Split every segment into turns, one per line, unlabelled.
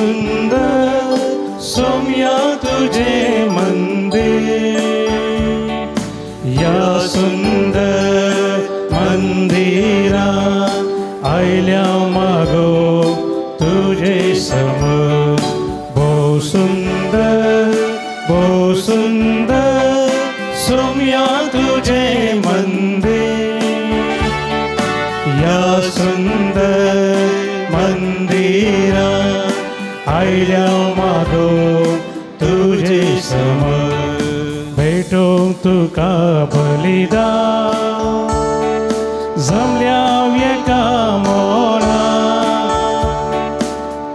सुंदर सौम्या तुझे मंदिर, या सुंदर मंदिरा आयल्या मागो तुझे समोर. बहु सुंदर सौम्या तुझे मंदिर, या सुंदर मंदिरा आयल्या मागो तुझे समोर. भेटो तुका बलिदान जमल्या एका मोला,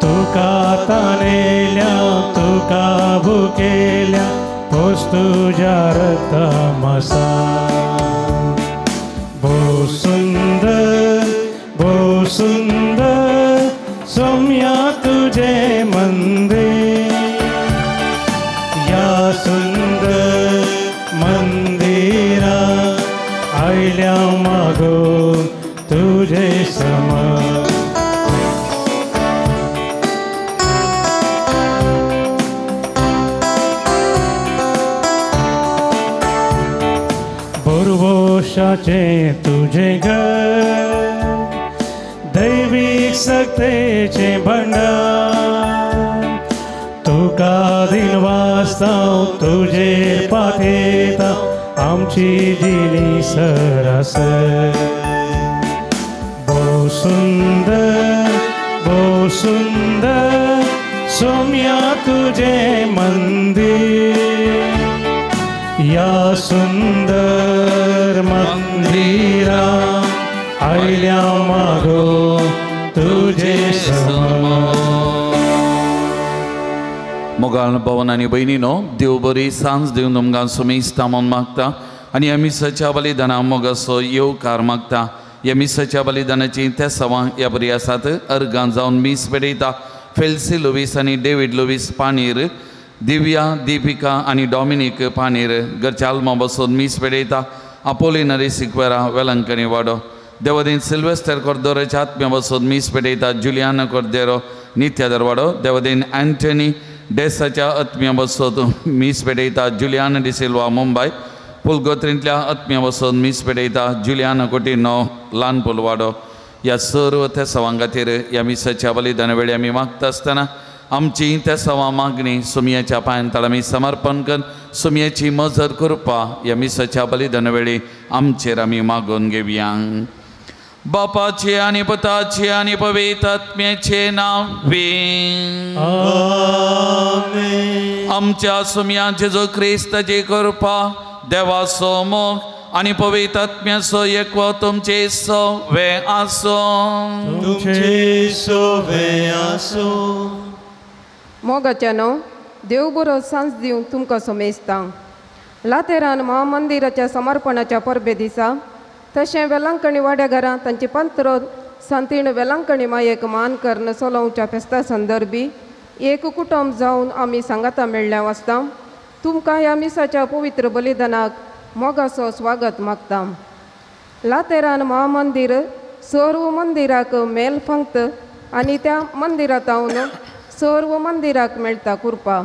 तुका ताणेल्या तुका भुकेल्या तोच तुझ्या रक्तामसा. बहु सुंदर सौम्या तुझे मंदिर, या सुंदर मंदिरा आयल्या मागो तुझे समोर. बुरवोशाचे तुझे घर, दैविक सक्तेचे भंडार, तुका दिनवासताव तुझे पाठेता आमची दिली सरासर. बहु सुंदर सौम्या तुझे मंदिर, या सुंदर मंदिरा आयल्या मागो तुझे समोर.
मोगाळ भवन आनी भयणीनो, देव बरी सांज दिवन तुमकां सुमेस्ता म्हूण मागता आनी ह्या मिसाच्या बलिदाना मोगाचो येवकार मागता. ह्या मिसाच्या बलिदानाची त्या सवां ह्या बरी आसात. अर्गां जावन मीस पेटयता फेल्सी लुवीस आनी डेविड लुवीस पानीर, दिव्या, दीपिका आनी डॉमिनीक पानीर घरच्या आल्मा बसून मीस पेटयता अपोलिनरी सिक्वेरा वेलंकणी वाडो. देवदीन सिल्वेस्टर कोर्देरोच्या आत्म्या बसून मीस पेटयता जुलियाना कोर्देरो नित्य दरवाडो. देवदीन अँटनी डेसाच्या आत्म्या बसून मीस पेटयता जुलियाना डिसिल्वा मुंबय. पुलगोत्रींतल्या आत्म्या बसून मीस पेटयता जुलियाना कोटिनो ल्हान पुलवाडो. ह्या सर्व त्या सवां खातीर ह्या मिसाच्या बलिदाना वेळी आमी मागता आसतना आमची त्या सवा मागणी सुमयाच्या पांयांतळ आमी समर्पण करून सुमयाची मजत करपा ह्या मिसाच्या बलिदाना वेळी आमचेर आमी मागून घेवया. बापाचे आनी पुताचे आनी पवित्र आत्म्याचे नावे
आमेन.
आमच्या सुमया जेजू क्रिस्ताची कृपा, देवाचो मोग आनी पवित्र आत्म्याचो एकवो तुमचे सवे आसो.
तुमचे सोवे आसो.
मोगाच्यानो, देव बरो सांज दिवन तुमकां सोमेस्ता. लातेरान महामंदिराच्या समर्पणाच्या परबे दिसा तशें वेलांकणी वाड्या घरां तांची पंत्र सांतीण वेलांकणी मायेक मान करून सोलोवच्या फेस्ता संदर्भी एक कुटुंब जावन आमी सांगाता मेळ्ळ्या वाचता तुमकां ह्या मिसाच्या पवित्र बलिदानाक मोगाचो स्वागत मागता. लातेरान महामंदिर सर्व मंदिराक मेल फंक्त आनी त्या मंदिरांतावन सर्व मंदिराक मेळटा कृपा.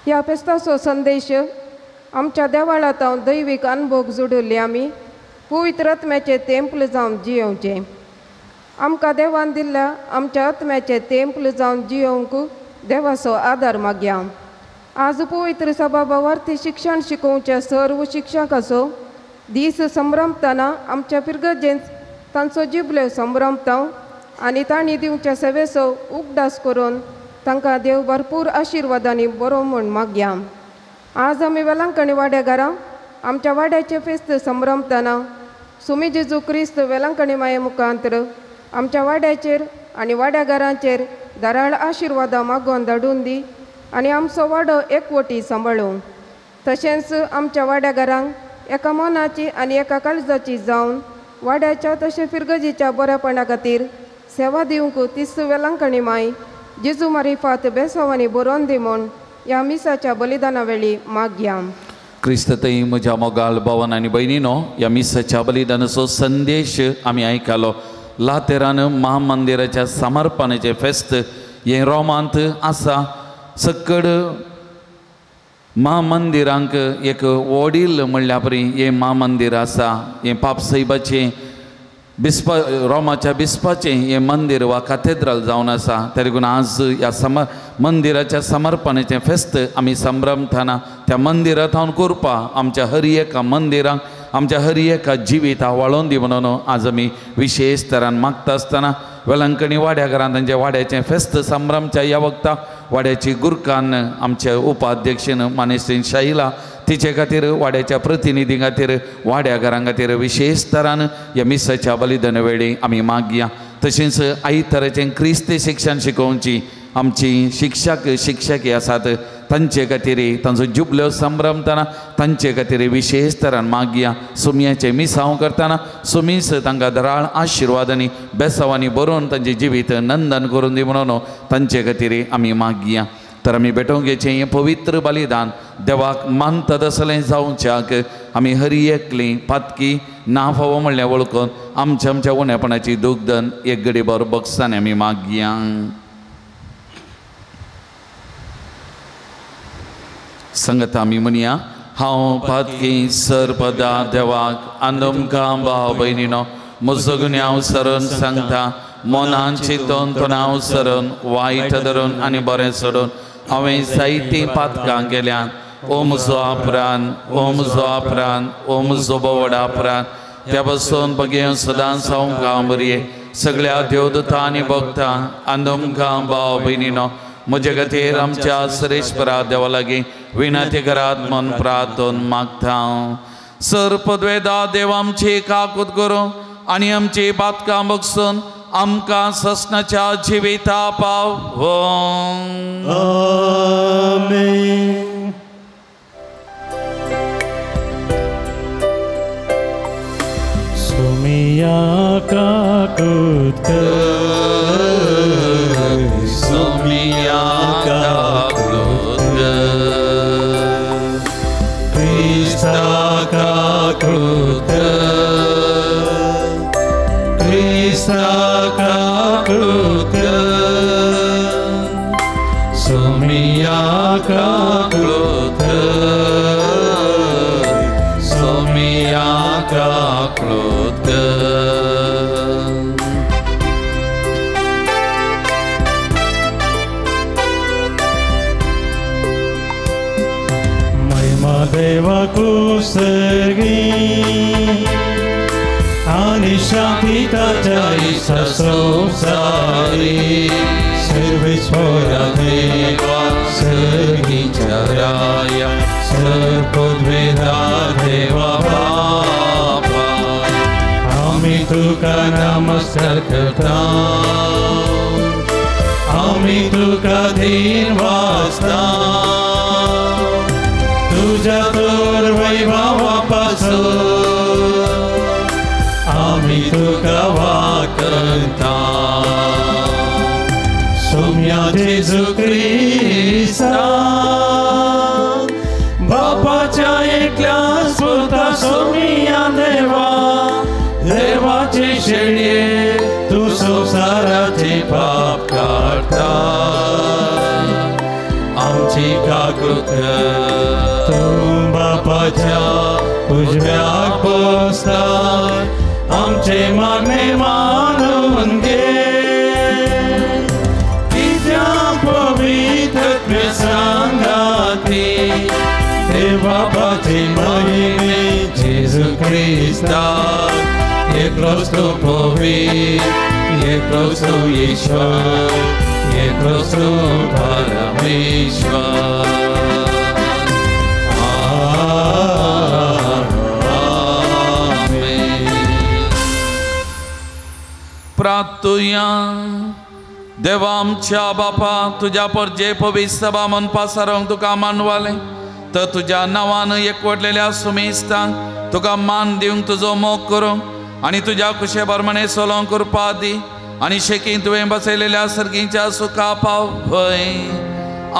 ह्या फेस्ताचो संदेश आमच्या देवाळांतावन दैवीक अनुभव जोडले आमी पवित्र आत्म्याचे तेंपल जावन जियोवचे. आमकां देवान दिल्ल्या आमच्या आत्म्याचे तेंपल जावन जियोवंक देवाचो आदार मागया. आज पवित्र सभावार्थी शिक्षण शिकोवच्या सर्व शिक्षकाचो दीस संभ्रमतना आमच्या पिरगजेंत तांचो जिबले संभ्रमता आनी तांणी दिवच्या सेवेचो उगडास करून तांकां देव भरपूर आशिर्वादांनी बरो म्हूण मागया. आज आमी वेलांकणी वाड्या घरां आमच्या वाड्याचे फेस्त संभ्रमतना सुमी जेजू क्रिस्त वेलांकणी माये मुखांतर आमच्या वाड्याचेर आनी वाड्या घरांचेर धाराळ आशिर्वादां मागोवन धाडून दी आनी आमचो वाडो एकवटी सांबाळूं. तशेंच आमच्या वाड्या घरांक एका मनाची आनी एका काळजाची जावन वाड्याच्या तशें फिरगजीच्या बऱ्यापणा खातीर सेवा दिवंक तिस वेलांकणी माय जेजू मारिफात बेसवानी बरोवन दी म्हूण ह्या मिसाच्या बलिदाना वेळी मागया.
क्रिस्ततई म्हज्या मोगाळ भावन आनी भयणीनो, ह्या मिसाच्या बलिदानाचो संदेश आमी आयकलो. लातेरान महामंदिराच्या समर्पणाचे फेस्त हे रोमांत आसा सक्कड महामंदिरांक एक वडील म्हणल्या परी हे महामंदिर आसा हे पापसाहेबाचें बिस्पा रोमाच्या बिस्पाचें हे मंदिर वा कॅथेड्रल जावन आसा त्या देखून आज ह्या मंदिराच्या समर्पणाचें फेस्त आमी संभ्रमतना त्या मंदिरांत हांव करपा आमच्या हर एका मंदिरांक आमच्या हर एका जिविताक वळोवन दी म्हणून आज आमी विशेश तरान मागता आसतना वेलंकणी वाड्याघरांत तांच्या वाड्याचें फेस्त संभ्रमच्या ह्या वक्ताक वाड्याची गुरकान आमच्या उपाध्यक्षीन मानेस्त्रीन शाहिला तिचे खातीर वाड्याच्या प्रतिनिधी खातीर वाड्याघरां खातीर विशेष तरान ह्या मिसाच्या बलिदान वेळी आमी मागया तशेंच आयतराचें क्रिस्ती शिक्षण शिकोवची आमची शिक्षकी आसात तांचे खातीर तांचो जुबल्यो संभ्रमतना तांचे खातीर विशेष तरान मागया सुमयाचें मिसांव करतना सुमीस तांकां धराळ आशिर्वादांनी बेसांवांनी बरोवन तांचें जिवीत नंदन करून दी म्हणून तांचे खातीर आमी मागया तर आमी बेटोंगेचें हें पवित्र बलिदान देवाक मानतात असलें जावच्याक आमी हर एकली पातकी ना फावो म्हणलें वळखून आमच्या उणेपणाची दुगदन एक घडीभर बक्षांनी आमी मागया संगत आमी म्हणया हांव पातकी सरपदा देवाक आनी तुमकां भाव भयणीनो म्हजो गुन्यांव सरून सांगता मनान चिंतून तोंडाव सरून वायट धरून आनी बरें सोडून हांवें जायतीं पातकां केल्यात ओ म्हजो अपराध ओ म्हजो अपराध ओ म्हजो बोवडा अपराध त्या पासून बगेन सदांच हांव कांबरी सगळ्या देवदूतां आनी भक्तां आनी तुमकां भाव भयणीनो म्हजे खातीर आमच्या सरेश्वरा देवा लागीं विनंती करात म्हूण प्रार्थून मागता सर पदवेदा देव आमची काकूत करूं आनी आमची पातकां बगसून आमकां ससनाच्या जिविता पाव
आमेन. सुमिया काकूत
सुमिया काकूत
क्रिस्ता काकूत क्रिस्ता काकूत सुमिया काकूत
सुमिया काकूत
देवा कुसर्गी आणि शांती ताच्या इच्छा संसारी सर्वेश्वरा देवा सर्गीच्या राया सर्वोद्वेदा देवा बापा आम्ही तुका नमस्कार करता आम्ही तुका दिन वाचता तुझ्या तोर वैभवापासून आम्ही तुका वाकता सोम्या जेजू ख्रिस्ता बापाच्या एकल्या स्फुरता सोमिया देवा देवाचे शेळये तू संसाराचे पाप काढता आमची काकूत तुम बापाच्या उजव्याक बसता आमचे मागणे मानून घे तिच्या पवित्र सांगाती ते बापाचे महिमे जेजू ख्रिस्ता एकलोच तो पवित्र एकलोच तो ईश्वर एकलोच तो परमेश्वर
प्रार्थुया देवा आमच्या बापा तुझ्या पर जे पवित्र सभा मन पासारोंक तुका मानवाले तर तुझ्या नांवान एकवटलेल्या सुमेस्तांक तुका मान दिवंक तुजो मोग करूंक आनी तुझ्या कुशे बरमणे सोलोंक कृपा दी आनी शेकीन तुवें बसयलेल्या सर्गीच्या सुखा पाव भय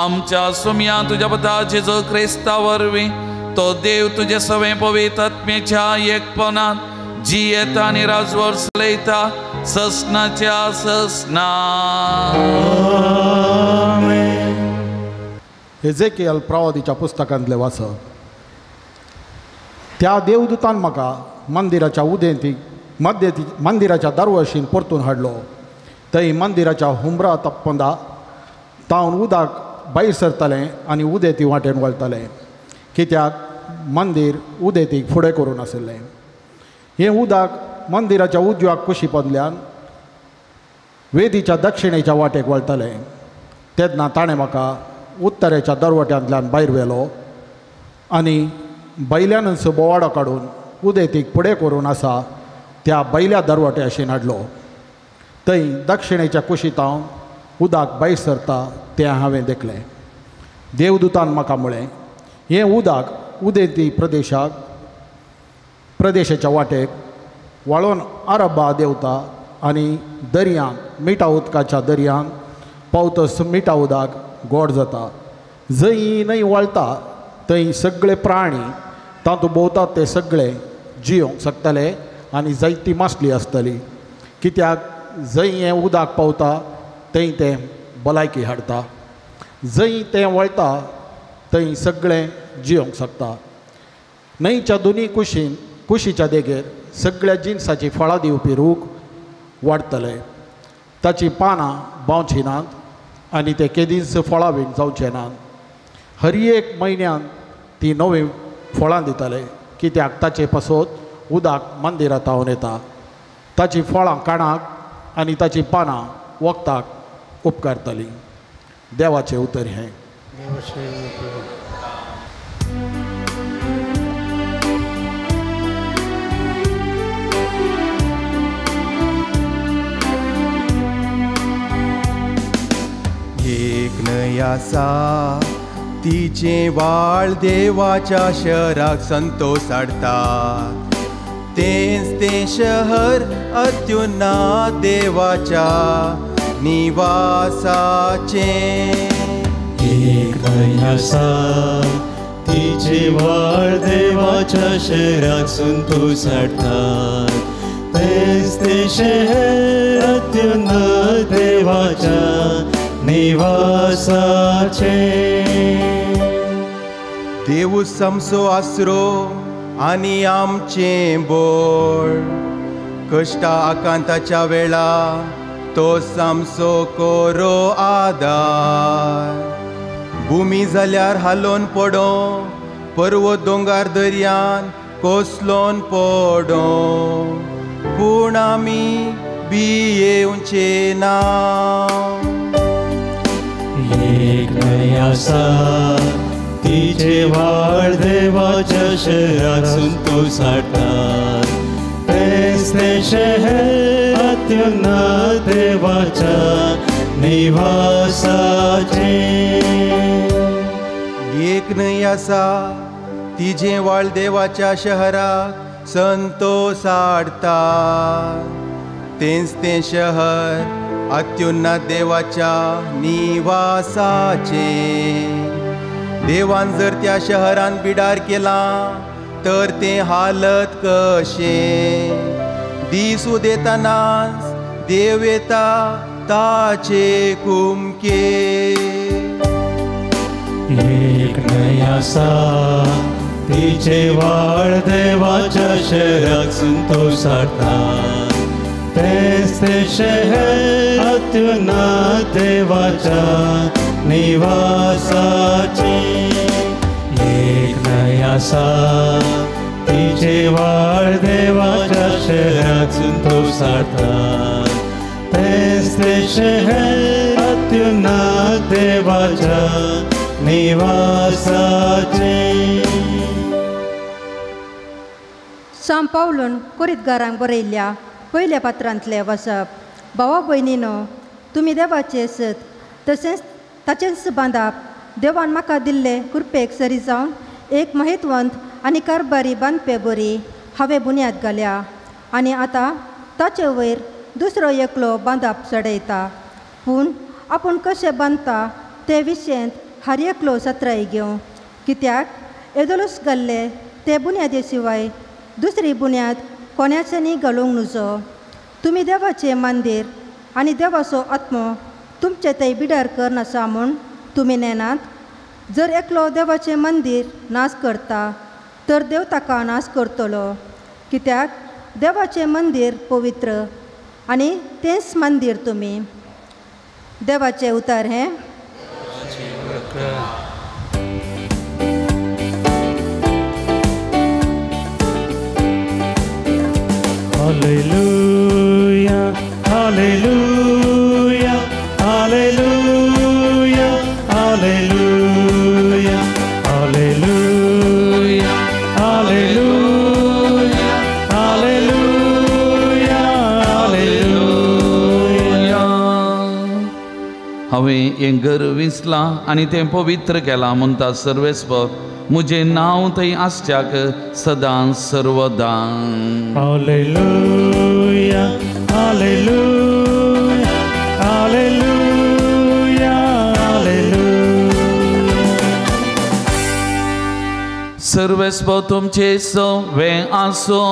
आमच्या सुमया तुझ्या बद्दा जेजू ख्रिस्ता वरवीं तो देव तुजे सवे पवित्र आत्मेच्या एकपणात जी येता आनी राजवर चलयता ससनाच्या ससना.
एजेकियल प्रवादीच्या पुस्तकांतले वाचप. त्या देवदूतान म्हाका मंदिराच्या मंदिराच्या दरवशीन परतून हाडलो. थंय मंदिराच्या हुमरा तप्पंदा तावन उदक भायर सरतलें आनी उदेती वाटेन वळटलें, कित्याक मंदिर उदेतीक फुडें करून आशिल्लें. हें उदक मंदिराच्या उजव्याक कुशीपदल्यान वेदीच्या दक्षिणेच्या वाटेक वळटलें. तेन्ना ताणें म्हाका उत्तरेच्या दरवट्यांतल्यान भायर व्हेलो आनी बैल्यानच बोवाडो काडून उदेतीक फुडें करून आसा त्या बैल्या दरवटे आशेन हाडलो. थंय दक्षिणेच्या कुशीतावन उदक भायर सरता तें हांवें देखलें. देवदूतान म्हाका म्हळें, हें उदक उदेती प्रदेशाच्या वाटेक वळोन अरबा देंवता आनी दर्यांत मिठा उदकाच्या दर्यांत पावतस मिठा उदक गोड जाता. जंय न्हंय वळटा थंय सगळे प्राणी तातूंत भोंवतात ते सगळे जियोंक शकतले आनी जायती मासली आसतली, कित्याक जंय हें उदक पावता थंय तें भलायकी हाडटा. जंय तें वळटा थंय सगळें जियोंक शकता. न्हंयच्या दोनी कुशीच्या देगेर सगळ्या जिनसाची फळां दिवपी रूख वाडटले. ताची पानां बावची नात आनी ते केदींच फळां बीन जावचे नात. हर एक म्हयन्यान ती नवीं फळां दितले, कित्याक ताचे पासत उदक मंदिरांत तावन येता. ताची फळां काणाक आनी ताची पानां वखदाक उपकारतलीं. देवाचें उतर हें.
एक न्हंय आसा तिचे व्हाळ देवाच्या शहराक संतोष हाडटा. तेंच तें शहर अत्युन्नत देवाच्या निवासाचें.
एक न्हंय आसा तिचे व्हाळ देवाच्या शहराक संतोष हाडटा. तेंच तें शहर अत्युन्नत देवाच्या निवासाचे.
देव समसो आसरो आनी आमचें बोळ. कश्टा आकांताच्या वेळा तो सामसो कोरो आदार. भुमी जाल्यार हालोन पडो, पर्वत दोंगार दर्यान कोसलोन पडो, पूण आमी भियेवचे ना.
एक न्हंय आसा तिचे व्हाळ देवाच्या शहराक संतोष हाडटा. तेंच तें शहर अत्युन्नत देवाच्या निवासाचे.
एक न्हंय आसा तिजे व्हाळ देवाच्या शहराक संतोष हाडटा. तेंच तें शहर अत्युन्नत देवाच्या निवासाचे. देवान जर त्या शहरान बिडार केला तर तें हालत कशें. दीस उदेतानाच देव येता ताचे कुमके.
एक न्हंय आसा तिचे व्हाळ देवाच्या शहराक संतोष हाडटा. तेंच तें शहर अत्युन्नत देवाच्या निवासाचे. एक न्हंय आसा तिचे व्हाळ देवाच्या शहराक संतोष हाडटा. तेंच तें शहर अत्युन्नत देवाच्या निवासाचे.
सांत पावलोन कोरिंथकारांक बरयल्ल्या पयल्या पत्रांतलें वचप. भावा भयणीनो, तुमी देवाचे सत तशेंच ताचेंच बांदप देवान म्हाका दिल्ले कृपेक सरी जावन एक महत्वंत आनी कारबारी बांदपे बरी हांवें बुन्याद घाल्या. आनी आतां ताचे वयर दुसरो एकलो बांदप चडयता. पूण आपूण कशें बांदता ते विशयेंत हर एकलो सत्राय घेवं, कित्याक येदोलूच घाल्ले ते बुन्यादे शिवाय दुसरी बुन्याद कोण्याचें न्ही घालूंक नजो. तुमी देवाचें मंदीर आनी देवाचो आत्मो तुमचे थंय बिडार करनासा म्हूण तुमी नेनात. जर एकलो देवाचें मंदीर नाश करता तर देव ताका नाश करतलो, कित्याक देवाचें मंदीर पवित्र आनी तेंच मंदीर तुमी. देवाचें उतर हें.
Hallelujah, hallelujah, hallelujah, hallelujah, hallelujah, hallelujah, hallelujah, hallelujah.
हांवें हें घर विसलां आनी तें पवित्र केलां म्हणटा सर्वेस्पर, मुझे नाव थंय आसच्याक सदां सर्वदां.
Hallelujah, hallelujah, hallelujah, hallelujah.
सर्वेस्पर तुमचे सवे आसो,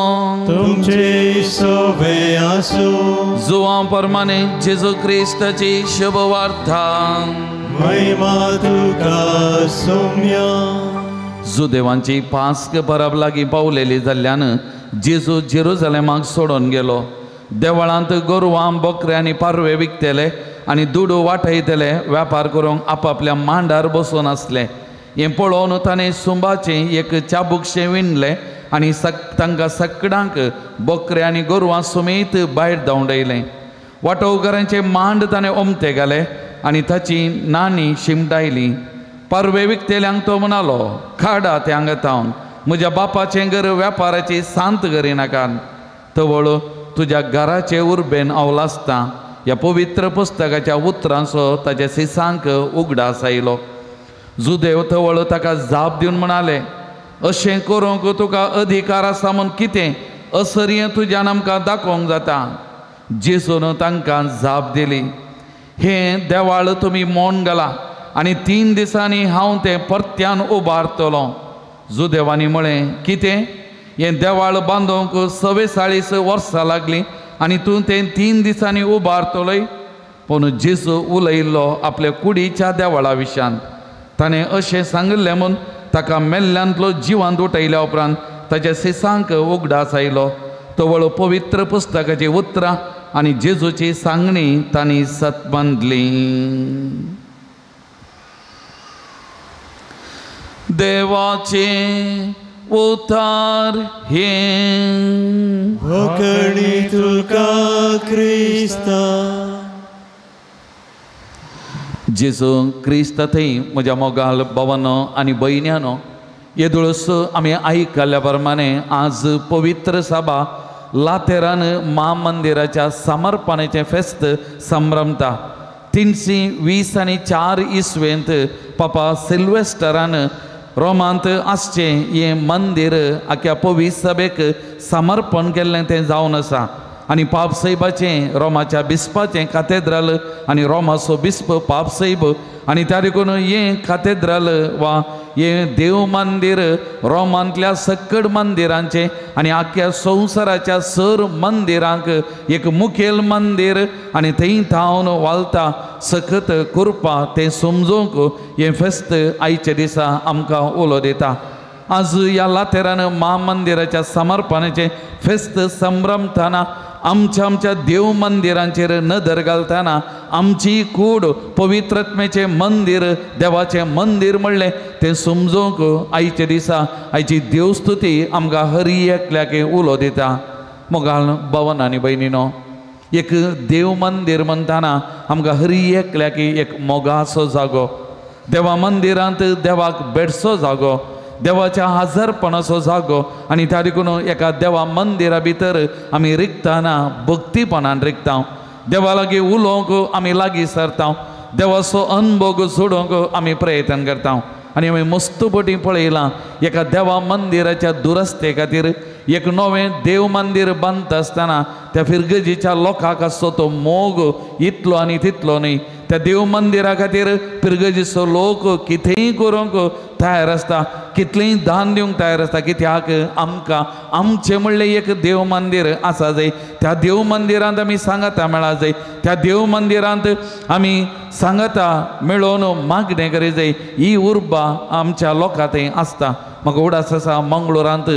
तुमचे सवे आसो.
जुवा प्रमाणे जेजू क्रिस्ताची शुभ वार्ता.
महिमा तुका सौम्य.
जुदेवांची पास्क परब लागीं पावलेली जाल्ल्यान जेजू जेरुसलेमाक सोडून गेलो. देवळांत गोरवां बकऱ्या आनी पारवे विकतेले आनी दुडू वाटयतले वेपार करूंक आपापल्या मांडार बसून आसले. हें पळोवन ताणें सुंबाचें एक चाबुकशें विणलें आनी तांकां सगळ्यांक बकऱ्या आनी गोरवां समेत भायर धांवडयलें. वांटोवकारांचे मांड ताणें उमते घाले आनी ताची नाणी शिमटायली. पारवे विकतेल्यांक तो म्हणालो, काडा त्या हांगातावन, म्हज्या बापाचें घर वेपाराची सांत करिनाकात. तवळ तुज्या घराचे उर्बेन हांव लासतां. ह्या पवित्र पुस्तकाच्या उतरांचो ताच्या सिसांक उगडास आयलो. जुदेव तवळ ताका जाप दिवन म्हणाले, अशें करूंक तुका अधिकार आसा म्हूण कितें असर्य तुज्यान आमकां दाखोवंक जाता. जेजून तांकां जाप दिली, हें देवाळ तुमी मोन घाला आनी 3 दिसांनी हांव तें परत्यान उबारतलो. जुदेवानी म्हळें, कितें? हें देवाळ बांदूंक 44 वर्सां लागलीं आनी तूं तें 3 दिसांनी उबारतलोय? पूण जेजू उलयल्लो आपल्या कुडीच्या देवाळा विशयान. ताणें अशें सांगलें म्हूण ताका मेल्ल्यांतलो जिवांत उठयल्या उपरांत ताच्या सिसांक उगडास आयलो. तवळ पवित्र पुस्तकाची उतरां आनी जेजूची सांगणी तांणी सत बांदली. देवाचे उतार हें.
वखणी तुका क्रिस्ता.
जेजू क्रिस्त थंय म्हज्या मोगाल भावांनो आनी भयण्यांनो, येदुळस आमी आयकल्ल्या प्रमाणे आज पवित्र सभा लातेरान महामंदिराच्या समर्पणाचें फेस्त संभ्रमता. 324 इसवेंत पापा सिल्वेस्टरान रोमांत आसचें हें मंदिर आख्या पवित्र सभेक समर्पण केल्लें तें जावन आसा. आनी पाप सैबाचें रोमाच्या बिस्पाचें काथेद्रल आनी रोमाचो बिस्प पाप सैब आनी त्या देखून हें काथेद्रल वा हें देव मंदिर रोमांतल्या सकड मंदिरांचें आनी आख्या संवसाराच्या सर मंदिरांक एक मुखेल मंदिर आनी थंय थावन वालता सखत करपा तें समजूंक हें फेस्त आयच्या दिसा आमकां उलो दिता. आज ह्या लातेरान महामंदिराच्या समर्पणाचें फेस्त संभ्रमतना आमच्या देव मंदिरांचेर नदर घालतना आमची कूड पवित्रत्मेचें मंदिर, देवाचें मंदिर म्हणलें तें समजूंक आयच्या दिसा आयची देवस्तुती आमकां हर एकल्याक उलो दिता. मोगाल भवन आनी भयणीनो, एक देव मंदिर म्हणटाना आमकां हर एकल्याक एक मोगाचो जागो, देवा मंदिरांत देवाक बेडसो जागो, देवाच्या हजरपणाचो जागो आनी त्या देखून एका देवा मंदिरा भितर आमी रिगताना भक्तीपणान रिगता. देवा लागीं उलोवंक आमी लागीं सरता, देवाचो अनुभव सोडूंक आमी प्रयत्न करता. आनी आमी मस्तपटी पळयलां एका देवा मंदिराच्या दुरस्ते खातीर एक नवें देव मंदिर बांदता आसतना त्या फिरगजीच्या लोकांक आसचो तो मोग इतलो आनी तितलो न्ही. त्या देव मंदिरा खातीर फिरगजीचो लोक कितेंय करूंक तयार आसता, कितलेंय दान दिवंक तयार आसता कित्याक आमकां आमचें म्हणलें एक देव मंदिर आसा जाय त्या देव मंदिरांत आमी सांगाता मेळा जाय त्या देव मंदिरांत आमी सांगाता मेळोवन मागणें करी जाय ही उर्बा आमच्या लोकां थंय आसता म्हाका उडास आसा मंगळुरांत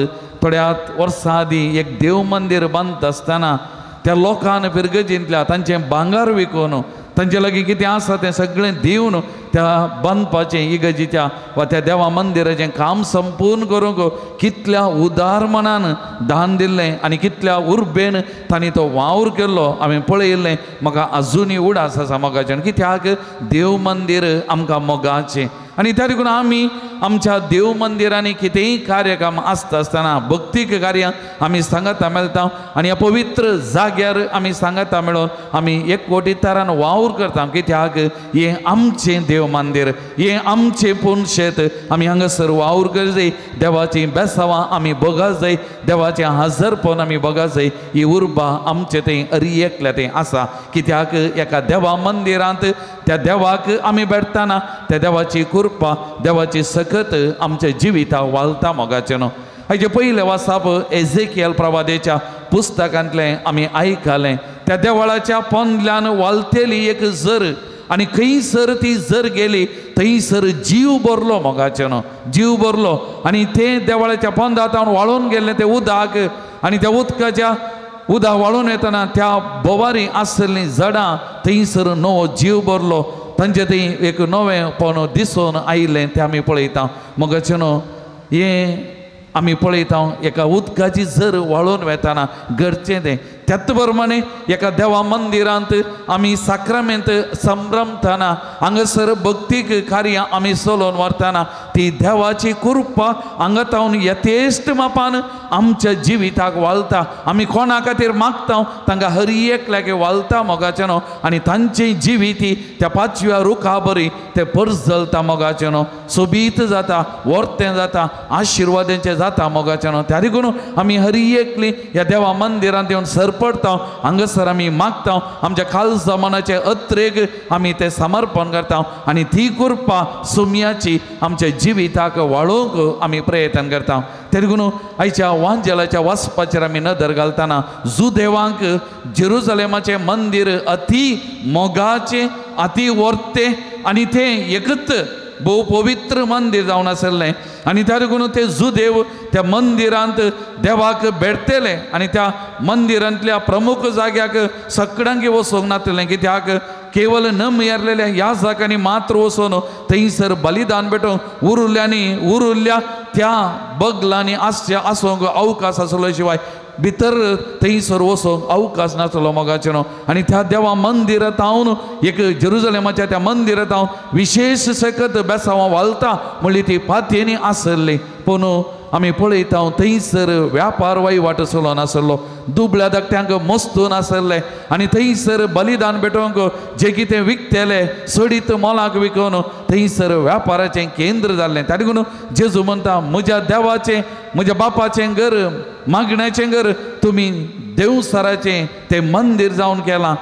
थोड्या वर्सां आदीं एक देव मंदिर बांदता आसतना त्या लोकांन पिरगजींतल्या तांचें भांगर विकून तांचे लागीं कितें आसा तें सगळें दिवन त्या बांदपाचें इगर्जीच्या वा त्या देवा मंदिराचें काम संपूर्ण करूंक कितल्या उदार मनान दान दिल्लें आनी कितल्या उर्बेन तांणी तो वावर केल्लो हांवें पळयल्लें म्हाका अजुनूय उडास आसा मोगाचें कित्याक देव मंदिर आमकां मोगाचें आनी त्या देखून आमी आमच्या देव मंदिरांनी कितेंय कार्यक्रम आसता आसतना भक्तीक कार्यां आमी सांगाता मेळटा आनी ह्या पवित्र जाग्यार आमी सांगाता मेळोन आमी एकवटी तरान वावर करता कित्याक हें आमचें देव मंदिर हें आमचें पुणशेत आमी हांगासर वावर कर जाय देवाची बेसांवां आमी बघा जाय देवाचें हजरपण आमी बघा जाय ही उर्बा आमचें तें एकल्या तें आसा कित्याक एका देवा मंदिरांत त्या देवाक आमी भेटतना त्या देवाची कृपा देवाची सकत आमच्या जिविताक वालता मोगाचें न्हू हाजे पयले वाचप एझेकियल प्रवादेच्या पुस्तकांतलें आमी आयकलें त्या देवळाच्या पोंदल्यान वालतेली एक झर आनी खंयसर ती झर गेली थंयसर जीव भरलो मोगाचें न्हू जीव भरलो आनी तें देवळाच्या पोंदांत वाळून गेल्लें तें उदक आनी त्या उदकाच्या उदक वाळून येतना त्या बोवारी आसलेलीं झाडां थंयसर नवो जीव भरलो तांचे थंय एक नवेंपण दिसून आयिल्लें तें आमी पळयता मोगाचें न्हू हें आमी पळयता एका उदकाची झर वाळून वेताना घरचें तें त्याच प्रमाणे एका देवा मंदिरांत आमी साक्रामेंत संभ्रमतना हांगासर भक्तीक कार्यां आमी चलोवन व्हरतना ती देवाची कृपा हांगा तावन यथेश्ट मापान आमच्या जिविताक वालता आमी कोणा खातीर मागता तांकां हर एकल्याक वालता मोगाचें न्हू आनी तांचें जिवीती त्या पांचव्या रुखा बरी तें परजलता मोगाचें न्हू सोबीत जाता वर्तें जाता आशिर्वादाचें जाता मोगाचें न्हू त्या देखून आमी हर एकली ह्या देवा मंदिरांत येवन सरपडता हांगासर आमी मागता आमच्या खालसा मनाचे अत्रेक आमी तें समर्पण करता आनी ती कृपा सुमयाची आमच्या जिविताक वाळोवंक आमी प्रयत्न करता त्या देखून आयच्या वांजेलाच्या वाचपाचेर आमी नदर घालतना जुदेवांक जेरुसलेमाचें मंदीर अति मोगाचें अति वर्तें आनी तें एकच भोव पवित्र मंदिर जावन आसलें आनी त्या देखून ते जुदेव त्या मंदिरांत देवाक भेटतेले आनी त्या मंदिरांतल्या प्रमुख जाग्याक सगळ्यांक वचोंक नासलें कित्याक केवल न मेरलेल्या ह्या जागांनी मात्र वचोन थंयसर बलिदान भेटोवंक उरुल्ल्या त्या बगलांनी आसोंक अवकाश आसलो शिवाय भितर थंयसर वचोंक अवकाश नासलो मोगाचें न्हू आनी त्या देवा मंदिरांत हांव एक जेरुसलेमाच्या त्या मंदिरांत हांव विशेष सकत बेसांवां वालता म्हणली ती पातयेनी आसली पूण आमी पळयता थंयसर व्यापार वहिवाट चलोवन आसलो दुबळ्या धाकट्यांक मस्तून आसले आनी थंयसर बलिदान भेटोवंक जें कितें विकतेले सडीत मोलाक विकून थंयसर व्यापाराचें केंद्र जाल्लें त्या देखून जेजू म्हणटा म्हज्या देवाचें म्हज्या बापाचें घर मागण्याचें घर तुमी देवसराचें तें मंदीर जावन केलां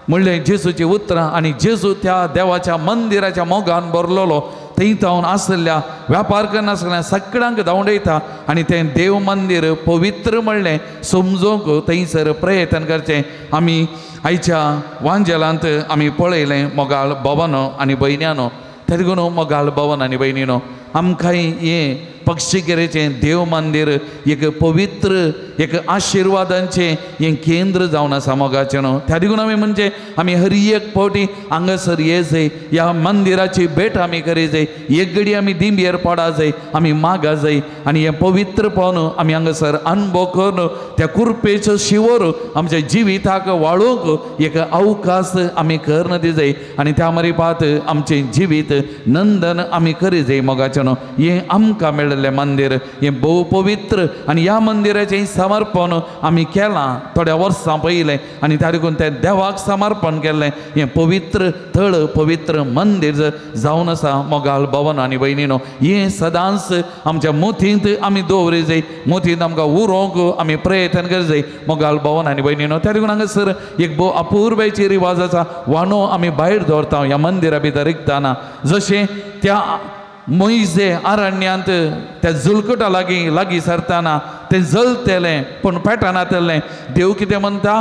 म्हणलें जेजूची उतरां आनी जेजू त्या देवाच्या मंदिराच्या मोगान भरलेलो थंय जावन आसलेल्या व्यापार करनासलेल्या सगळ्यांक धांवडयता आनी तें देव मंदीर पवित्र म्हणलें समजोवंक थंयसर प्रयत्न करचें आमी आयच्या वांजेलांत आमी पळयलें मोगाळ भवनो आनी भयण्यानो त्या देखून मोगाळ भवन आनी भयणीनो आमकांय हें पक्षिकेरेचें देव मंदीर एक पवित्र एक आशिर्वादांचें हें केंद्र जावन आसा मोगाचें न्हू त्या देखून आमी म्हणजे आमी हर एक फावटी हांगासर ये जाय ह्या मंदिराची भेट आमी करी जाय एक घडी आमी दिंबेर पडा जाय आमी मागा जाय आनी हें पवित्रपण आमी हांगासर अनुभव करून त्या कृपेचो शिवर आमच्या जिविताक वाळोवंक एक अवकाश आमी करन दी जाय आनी त्या मारीपात आमचें जिवीत नंदन आमी करी जाय मोगाचें न्हू हें आमकां मेळिल्लें मंदीर हें भोव पवित्र आनी ह्या मंदिराचें समर्पण आमी केलां थोड्या वर्सां पयलें आनी त्या देखून तें देवाक समर्पण केल्लें हें पवित्र थळ पवित्र मंदीर जावन आसा मोगाळ भवन आनी भयणीनो हें सदांच आमच्या मोतींत आमी दवरी जाय मोतींत आमकां उरोवंक आमी प्रयत्न करूं जाय मोगाळ भवन आनी भयणीनो त्या देखून हांगासर एक भोव अपुर्बायची रिवाज आसा वांडो आमी भायर दवरता ह्या मंदिरा भितर रिकताना जशें त्या मोइजे अरण्यांत त्या जुलकटा लागीं सरताना ते जळतेलें पूण पेटनातलें. देव कितें म्हणटा,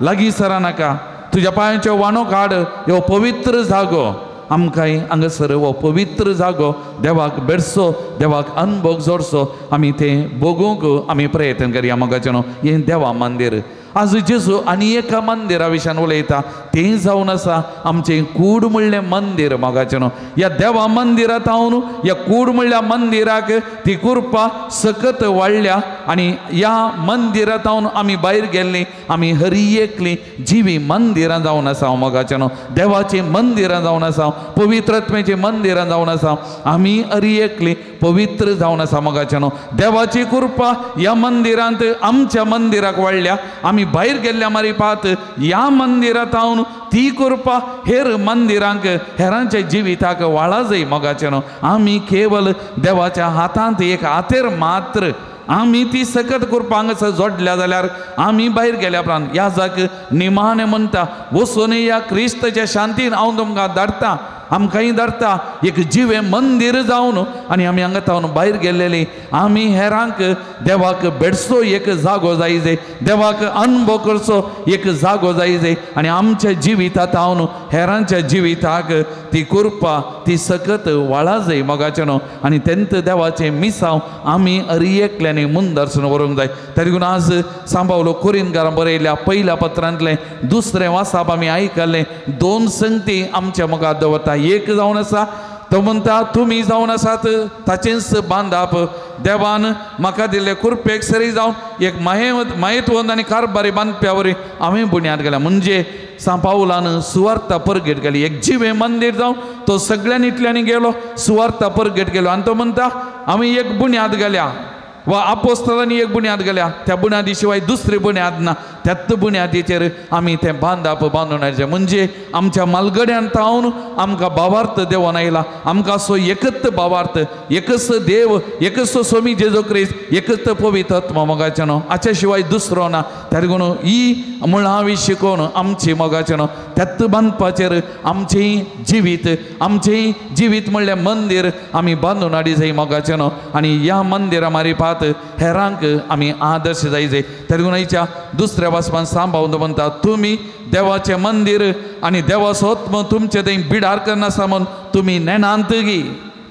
लागीं सरानाका, तुज्या पांयाचो वांनो काड, ह्यो पवित्र जागो. आमकांय हांगासर हो पवित्र जागो देवाक बेडसो, देवाक अनभोग जोडचो, आमी तें बगूंक आमी प्रयत्न करया. मोगाचें न्हू, हें देवा मंदिर. आज जेजू आनी एका मंदिरा विशयान उलयता, तें जावन आसा आमचें कूड म्हणलें मंदिर. मोगाचें न्हू, ह्या देवा मंदिरांत हांव न्हू, ह्या कूड म्हणल्या मंदिराक ती कुरपा सकत वाडल्या आनी ह्या मंदिरांत हांव आमी भायर गेल्लीं, आमी हरी एकलीं जिवी मंदिरां जावन आसा. मोगाचें न्हू, देवाचीं मंदिरां जावन आसा, पवित्रत्मेचीं मंदिरां जावन आसा, आमी हरी एकलीं पवित्र जावन आसा. मोगाचें न्हू, देवाची कुरपा ह्या मंदिरांत आमच्या मंदिराक वाडल्या. आमी भायर गेल्ल्या मारी पात ह्या मंदिरांत हांव ती कुरपा हेर मंदिरांक, हेरांच्या जिविताक वाळा जाय. मोगाचें न्हू, आमी केवल देवाच्या हातांत एक हातेर मात्र आमी ती सकत कुरपा हांगासर जोडल्या जाल्यार आमी भायर गेल्या उपरांत ह्या जाग निमाणें म्हणटा, वचून ह्या क्रिस्ताच्या शांतीन हांव तुमकां धाडटा, आमकांय धाडटा एक जिवे मंदिर जावन. आनी आमी हांगा तावन भायर गेल्लेली आमी हेरांक देवाक बेडसो एक जागो जाय जे, देवाक अनुभव करचो एक जागो जाय जे. आनी आमच्या जिवितांत हांव हेरांच्या जिविताक ती कुरपा ती सकत वाळा जाय. मोगाचें न्हू, आनी तेंत देवाचें मिसांव आमी हरी एकल्यानी मुनदर्शन व्हरूंक जाय. तरी पूण आज सांबावलो कोरिंतकारां बरयल्या पयल्या पत्रांतलें दुसरें वाचप आमी आयकल्लें. 2 संगती आमच्या मुखार दवरता. एक जावन आसा तो म्हणटा, तुमी जावन आसात ताचेंच बांदप. देवान म्हाका दिल्ले कुरपेक सरी जावन एक महत्ववंत आनी कारभारी बांदप्या वरी हांवें बुन्याद केल्या. म्हणजे सांपावलान सुवार्ता परगट केली, एक जिवे मंदिर जावन तो सगळ्यांनी इतल्यांनी गेलो, सुवार्ता परगट केलो. आनी तो म्हणटा, हांवें एक बुन्याद गेल्या वा आपोस्तलांनी एक बुन्याद गेल्या, त्या बुन्यादी शिवाय दुसरी बुन्याद ना. त्याच बुन्यादीचेर आमी तें बांदून हाडचें. म्हणजे आमच्या मालगड्यान तावन आमकां भावार्थ देवान आयला. आमकां असो एकच भावार्थ, एकच देव, एकच स्वामी जेजू क्रिस्त, एकच पवित्र आत्मा. मोगाचें न्हू, हाच्या शिवाय दुसरो ना. ताका लागून ही मुळावी शिकोवन आमची मोगाचें न्हू त्याच बांदपाचेर आमचें जिवीत म्हणलें मंदिर आमी बांदून हाडी जाय. मोगाचें न्हू, आनी ह्या मंदिरा मारी हेरांक आमी आदर्श जाय जे. ताका लागून हेच्या दुसऱ्या वाचपान सांबाळून म्हणटा, तुमी देवाचें मंदिर आनी देवाचो आत्मा तुमचे थंय बिडार करनासा म्हूण तुमी नेनांत गी.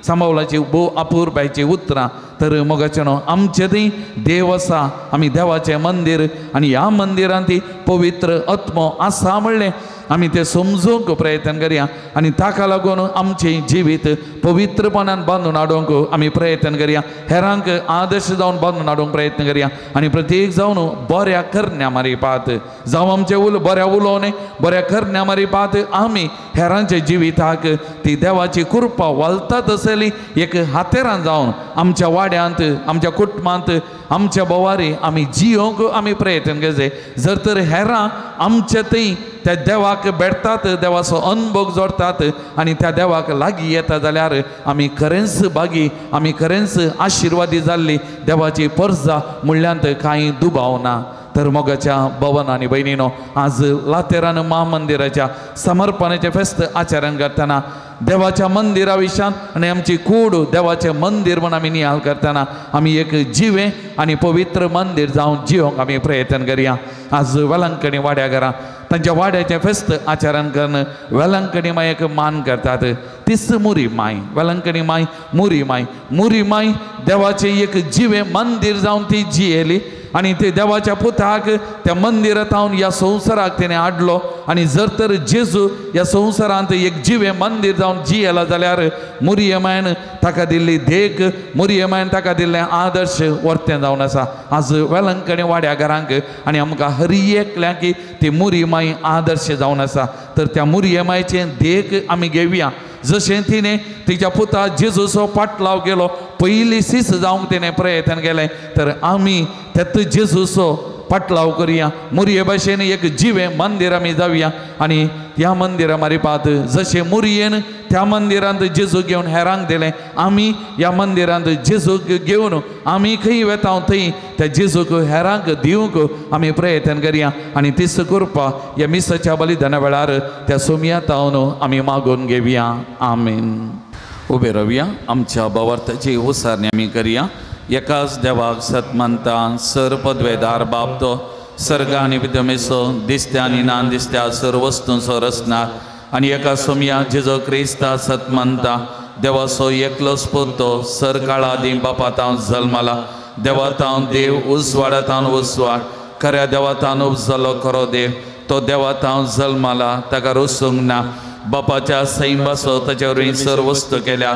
सांबावलाची भोव अपुरबायची उतरां. तर मोगाचें न्हू, आमचे थंय देव आसा, आमी देवाचें मंदिर आनी ह्या मंदिरांत ती पवित्र आत्मो आसा म्हणलें आमी तें समजूंक प्रयत्न करया. आनी ताका लागून आमचें जिवीत पवित्रपणान बांदून हाडूंक आमी प्रयत्न करया. हेरांक आदर्श जावन बांदून हाडूंक प्रयत्न करया. आनी प्रत्येक जावन बऱ्या करण्या मारी पात जावं आमचें बऱ्या उलोवणें, बऱ्या करण्या मारी पात आमी हेरांच्या जिविताक ती देवाची कृपा वालतात आसली एक हातेरान जावन आमच्या वाड्यांत, आमच्या कुटुंबांत, आमच्या बोवारी आमी जियोंक आमी प्रयत्न करचे. जर तर हेरां आमचे थंय त्या देवाक भेटतात, देवाचो अनुभव जोडतात आनी त्या देवाक लागीं येता जाल्यार आमी खरेंच भागी, आमी खरेंच आशिर्वादी जाल्ली देवाची पर्जा म्हणल्यांत कांय दुबाव ना. तर मोगाच्या भवन आनी भयणीनो, आज लातेरान महामंदिराच्या समर्पणाचें फेस्त आचरण करतना देवाच्या मंदिरा विशयान आनी आमची कूड देवाचें मंदिर म्हूण आमी नियाळ करतना आमी एक जिवें आनी पवित्र मंदिर जावन जियोंक आमी प्रयत्न करया. आज वेलंकणी वाड्या घरां तांच्या वाड्याचें फेस्त आचरण करून वेलंकणी मायेक मान करतात. तीच मुरी माय, वेलंकणी माय, मुरी माय देवाचें एक जिवें मंदिर जावन ती जियेली. आनी ते देवाच्या पुताक त्या मंदिरांत हांव ह्या संवसाराक तेणें हाडलो. आनी जर तर जेजू ह्या संवसारांत एक जिवें मंदिर जावन जियेला जाल्यार मुरियमायन ताका दिल्ली देख, मुरियमायन ताका दिल्लें आदर्श वर्तें जावन आसा. आज वेलंकणी वाड्या घरांक आनी आमकां हर एकल्यांक ती मुरियमाय आदर्श जावन आसा. तर त्या मुरियमायचें देख आमी घेवया. जशें तिणें तिच्या पुता जेजूचो पाटलाव केलो, पयली सीस जावंक तिणें प्रयत्न केलें, तर आमी तेच जेजूचो पाटलाव करया. मुरये भाशेन एक जिवें मंदिर आमी जावया. आनी ह्या मंदिरा मारी पात जशें मुरयेन त्या मंदिरांत जेजू घेवन हेरांक दिलें, आमी ह्या मंदिरांत जेजूक घेवन आमी खंय वेता थंय त्या जेजूक हेरांक दिवंक आमी प्रयत्न करया. आनी तीच कृपा ह्या मिसाच्या बलिदाना वेळार त्या सोमया तावन आमी मागून घेवया. आमीन. उबे रावया. आमच्या भावार्थाची उसारणी आमी करया. एकाच देवाक सत मानता, सर पदवेदार बाप तो, सर्ग आनी विद्यमेसो, दिसत्या आनी नान दिसत्या सर्व वस्तूंचो रचणार, आनी एका सोमया जेजो क्रिस्ता सत मानता, देवाचो एकलोच पुतो, सर काळादी बापातावन जल्माला, देवातावन देव उजवाडातावन उजवाड, खऱ्या देवातावन उपजलो खरो देव, तो देवातावन जल्माला, ताका रुसूंक ना, बापाच्या सैम बसो ताचे वरवीं सर्व वस्तू केल्या,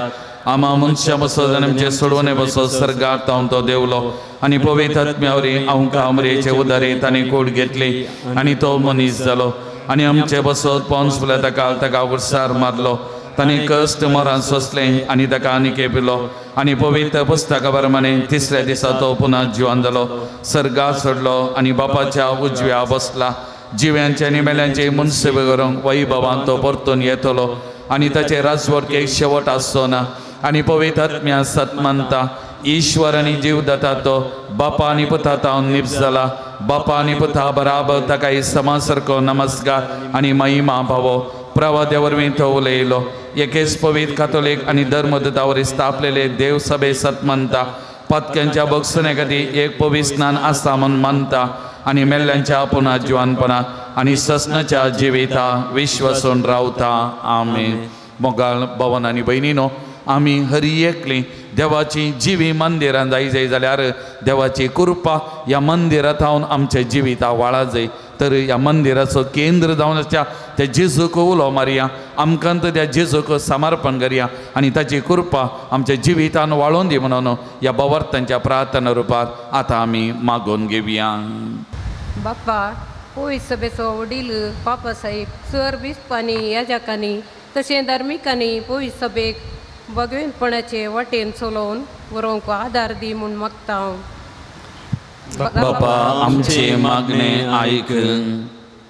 आमा मनशा बसो जन्मचे सोडवणे बसो सर्गार तावन तो देवलो, आनी पवित्र आत्म्यावरी आमकां अमरेचे उदारीत आनी कूड घेतली, आनी तो मनीस जालो, आनी आमचे बसत पोंस फुले ताका उरसार मारलो, ताणें कश्ट मरण सोंसलें आनी ताका आनी केपिलो, आनी पवित्र पुस्तका प्रमाणे तिसऱ्या दिसा तो पुन्हा जिवन जालो, सर्गार सोडलो आनी बापाच्या उजव्या बसला, जिव्यांचे आनी मेल्यांचे मुनसेबे करूंक वैभवान तो परतून येतलो, आनी ताचे राजवट शेवट आसचो ना, आनी पवित्र आत्म्या सत मानता, ईश्वर आनी जीव दाता तो, बापा आनी पुता तावन निप्स जाला, बापा आनी पुता बराबर ताका समा सारको नमस्कार आनी महिमा भावो, प्रवाद्या वरवीं तो उलयलो, एकेच पवित्र कातोलीक आनी धर्मदूता वरवीं स्थापलेले देव सभे सत मानता, पत्क्यांच्या भोगसणे खातीर एक पवित्र स्नान आसा म्हूण मानता, आनी मेल्ल्यांच्या पुना जिवानपणा आनी ससनाच्या जिविता विश्वासून रावता. आमेन. मोगाळ भवन आनी भयणीनो, आमी हरी एकली देवाची जिवी मंदिरान जाय जाल्यार देवाची कृपा ह्या मंदिरांत हांव आमच्या जिविता वाळा जाय, तर ह्या मंदिराचो केंद्र जावन आसच्या त्या जेजूक उलो मारया, आमकां त्या जेजूक समर्पण करया, आनी ताची कृपा आमच्या जिवितान वाळोवन दी म्हणून ह्या भावार्थांच्या प्रार्थना रुपार आतां आमी मागून घेवया.
बाप्पा पवित्र सभेचो वडील पापा साहेब, सर बिस्पांनी याजकांनी तशें धार्मिकांनी पवित्र सभेक भगवेनपणाचे वाटेन चलोवन व्हरूंक आदार दी म्हूण मागता हांव.
बापा आमचे मागणे आयक.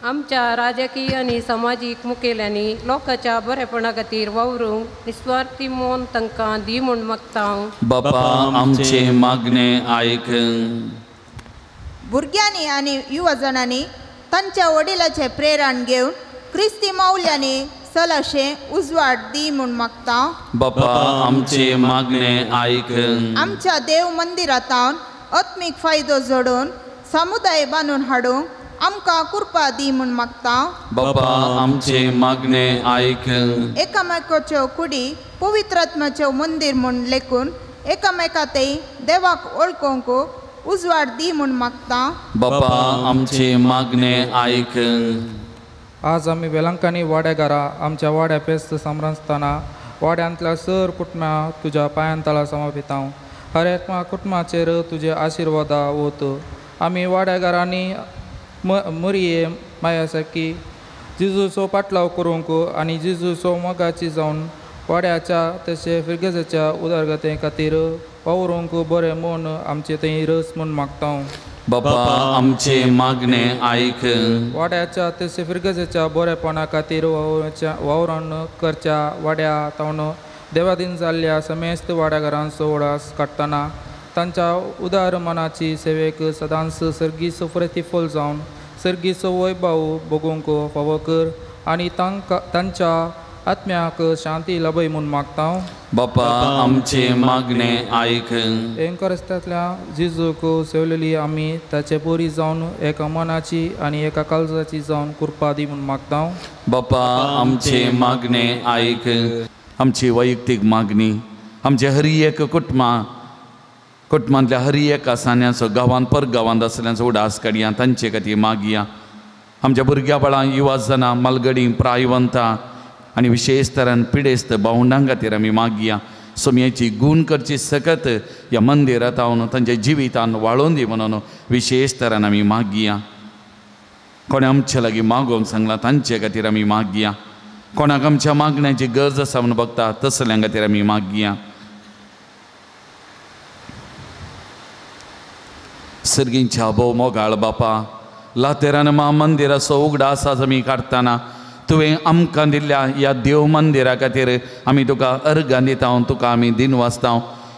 आमच्या राजकीय आनी समाजीक मुखेल्यांनी लोकांच्या बरेपणा खातीर वावरूंक निस्वार्थी मोन तांकां दी म्हूण मागता हांव.
बापा आमचे मागणे आयक.
भुरग्यांनी आनी युवजनांनी तांच्या वडिलाचे प्रेरण घेवन क्रिस्ती मौल्यांनी चलशें उजवाड दी म्हूण मागता.
बापा आमचे मागणे आयक.
आमच्या देव मंदिरांतावन आत्मीक फायदो जोडून समुदाय बांदून हाडूंक आमकां कृपा दी म्हूण मागता.
बापा आमचे मागणे आयक.
एकामेकाच्यो कुडी पवित्रात्म्याचें मंदिर म्हूण लेखून एकामेकांतय देवाक वळखूंक उजवाड दी म्हूण मागता.
बापा आमचे मागणे आयक.
आज आमी वेलंकांनी वाड्याघरा आमच्या वाड्या फेस्त समरसतना वाड्यांतल्या सर कुटुंबां तुज्या पांयांतळा समर्पिता. हर एका कुटुंबाचेर तुजे आशिर्वादा वत. आमी वाड्याघरांनी मरये माया सारकी जेजूचो पाटलाव करूंक आनी जेजूचो मोगाची जावन वाड्याच्या तशें फिरगेजाच्या उदारगते खातीर वावरूंक बरें म्हूण आमचे थंय रस म्हूण मागता.
बापा आमचे मागणे आयक.
वाड्याच्या तशें फिरगेजाच्या बरेपणा खातीर वावरण करच्या वाड्या तावन देवाधीन जाल्ल्या समेस्त वाड्याघरांचो उडास काडटना तांच्या उदार मनाची सेवेक सदांच सर्गीच प्रतिफल जावन सर्गीचो वैभव भोगूंक फावो कर आनी तांच्या आत्म्याक शांती लाभय म्हूण मागता.
बापा आमचे मागणे आयक.
एंकरस्तांतल्या जेजूक सेवलेली आमी ताचे पोरी जावन एका मनाची आनी एका काळजाची जावन कृपा दी म्हूण मागता.
बापा आमचे मागणे आयक. आमची वैयक्तीक मागणी आमचे हरी एक कुटुंबांतल्या हरी एका सान्याचो गांवांत परगांवांत आसल्यांचो उडास काडया, तांचे खातीर मागया. आमच्या भुरग्या बाळां युवाजनां मालगडी प्रायवंतां आनी विशेश तरान पिडेस्त भावंडां खातीर आमी मागया. सोम्याची गूण करची सकत ह्या मंदिरांत हांव तांच्या जिवितान वाळोवन दी म्हणून विशेश तरान आमी मागया. कोणें आमचे लागीं मागोवंक सांगलां तांचे खातीर आमी मागया. कोणाक आमच्या मागण्याची गरज आसा म्हूण बघता तसल्या खातीर आमी मागया. सर्गींच्या भोव मोगाळ बापा, लातेरान मंदिराचो उगडास आज आमी काडटना तुवें आमकां दिल्ल्या ह्या देव मंदिरा खातीर आमी तुका अर्गां दिता, तुका आमी दिन वाचता.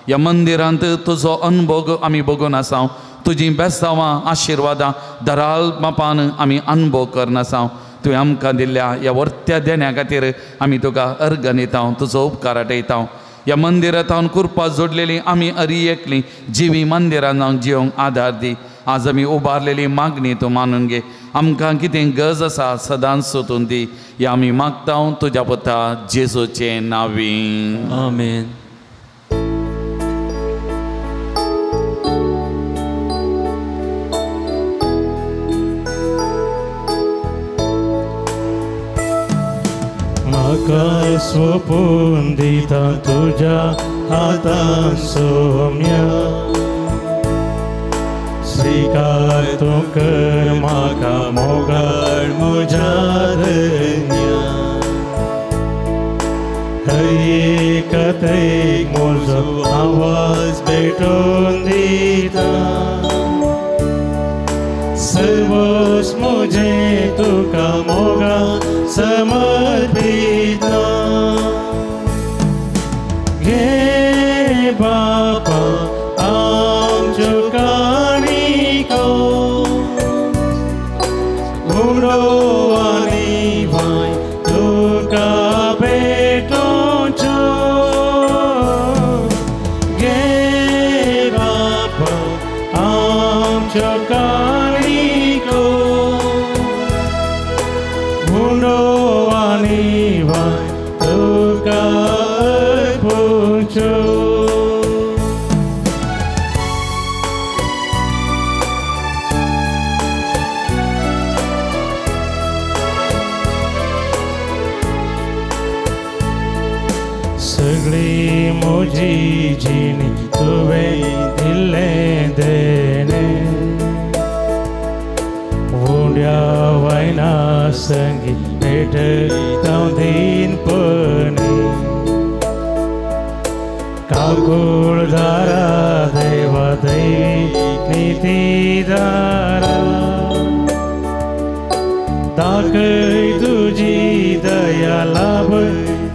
ह्या मंदिरांत तुजो अनुभव आमी बघून आसा, तुजी बेसांवां आशिर्वादां दराल मापान आमी अनुभव करन आसा. तुवें आमकां दिल्ल्या ह्या वर्त्या देण्या खातीर आमी तुका अर्गां दिता, तुजो उपकार आटयता. ह्या मंदिरांत हांव कुरपा जोडलेली आमी अरी एकली जिवी मंदिरान हांव जिवंक आधार दी. आज आमी उबारलेली मागणी तूं मानून घे. आमकां कितें गरज आसा सदांच सोदून दी. हे आमी मागता तुज्या पुता जेजूचे नांवीं.
आमेन. म्हाका सोपून दिता तुज्या हातान सोम्या. स्वीकार तूं कर म्हाका मोगाळ म्हज्या धन्या. हर एक म्हजो आवाज भेटून दिता. सर्वच म्हजें तुका मोगाळ समर्पिता. घे बापा आमच्यो काणिको. उडो आनी वाय तुका भेटोवच्यो. घे बापा आमच्यो काणिको. उडो आनी वाय तुका अर्पोवच्यो. सगळी म्हजी जिणी तुवें दिल्लें देणे. उंड्या वायना संगी भेटता दीनपणी. काकुळदारा देवा दैवी नितीदारा. दाखय तुजी दया लाभ